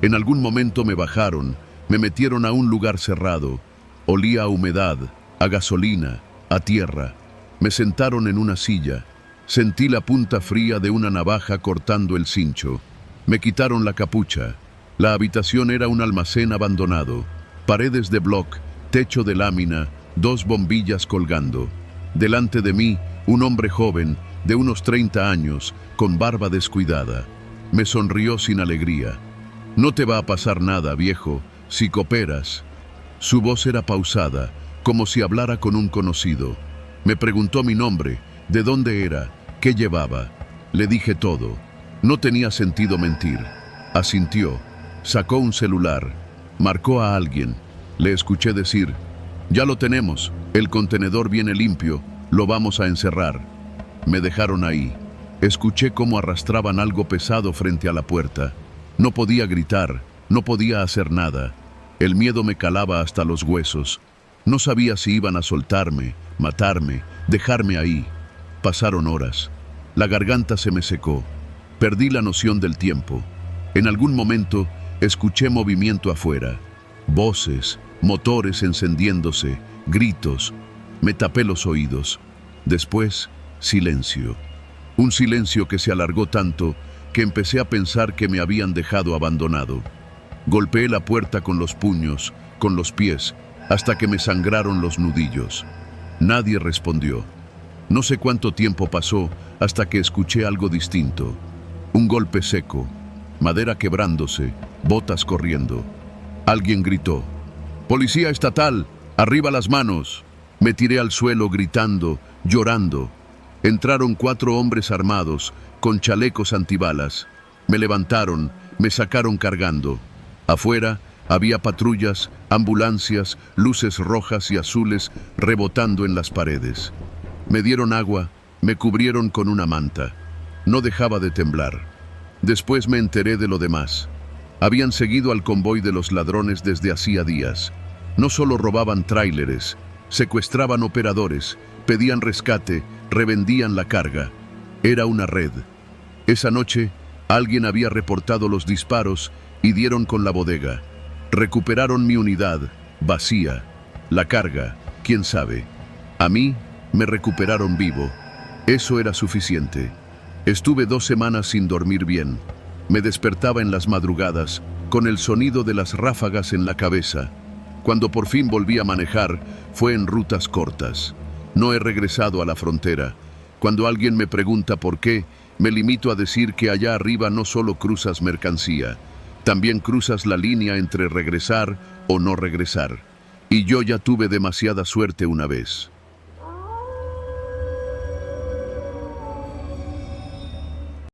Speaker 1: En algún momento me bajaron, me metieron a un lugar cerrado. Olía a humedad, a gasolina, a tierra. Me sentaron en una silla. Sentí la punta fría de una navaja cortando el cincho. Me quitaron la capucha. La habitación era un almacén abandonado. Paredes de bloc, techo de lámina, 2 bombillas colgando. Delante de mí, un hombre joven, de unos 30 años, con barba descuidada. Me sonrió sin alegría. «No te va a pasar nada, viejo, si cooperas». Su voz era pausada, como si hablara con un conocido. Me preguntó mi nombre, de dónde era, qué llevaba. Le dije todo. No tenía sentido mentir. Asintió. Sacó un celular. Marcó a alguien. Le escuché decir: «Ya lo tenemos. El contenedor viene limpio. Lo vamos a encerrar». Me dejaron ahí. Escuché cómo arrastraban algo pesado frente a la puerta. No podía gritar, no podía hacer nada. El miedo me calaba hasta los huesos. No sabía si iban a soltarme, matarme, dejarme ahí. Pasaron horas. La garganta se me secó. Perdí la noción del tiempo. En algún momento escuché movimiento afuera. Voces, motores encendiéndose, gritos. Me tapé los oídos. Después, silencio. Un silencio que se alargó tanto que empecé a pensar que me habían dejado abandonado. Golpeé la puerta con los puños, con los pies, hasta que me sangraron los nudillos. Nadie respondió. No sé cuánto tiempo pasó hasta que escuché algo distinto. Un golpe seco, madera quebrándose, botas corriendo. Alguien gritó: «¡Policía estatal! ¡Arriba las manos!». Me tiré al suelo gritando, llorando. Entraron 4 hombres armados, con chalecos antibalas. Me levantaron, me sacaron cargando. Afuera había patrullas, ambulancias, luces rojas y azules rebotando en las paredes. Me dieron agua, me cubrieron con una manta. No dejaba de temblar. Después me enteré de lo demás. Habían seguido al convoy de los ladrones desde hacía días. No solo robaban tráileres, secuestraban operadores, pedían rescate, revendían la carga. Era una red. Esa noche, alguien había reportado los disparos y dieron con la bodega. Recuperaron mi unidad, vacía. La carga, quién sabe. A mí, me recuperaron vivo. Eso era suficiente. Estuve 2 semanas sin dormir bien. Me despertaba en las madrugadas, con el sonido de las ráfagas en la cabeza. Cuando por fin volví a manejar, fue en rutas cortas. No he regresado a la frontera. Cuando alguien me pregunta por qué, me limito a decir que allá arriba no solo cruzas mercancía, también cruzas la línea entre regresar o no regresar. Y yo ya tuve demasiada suerte una vez.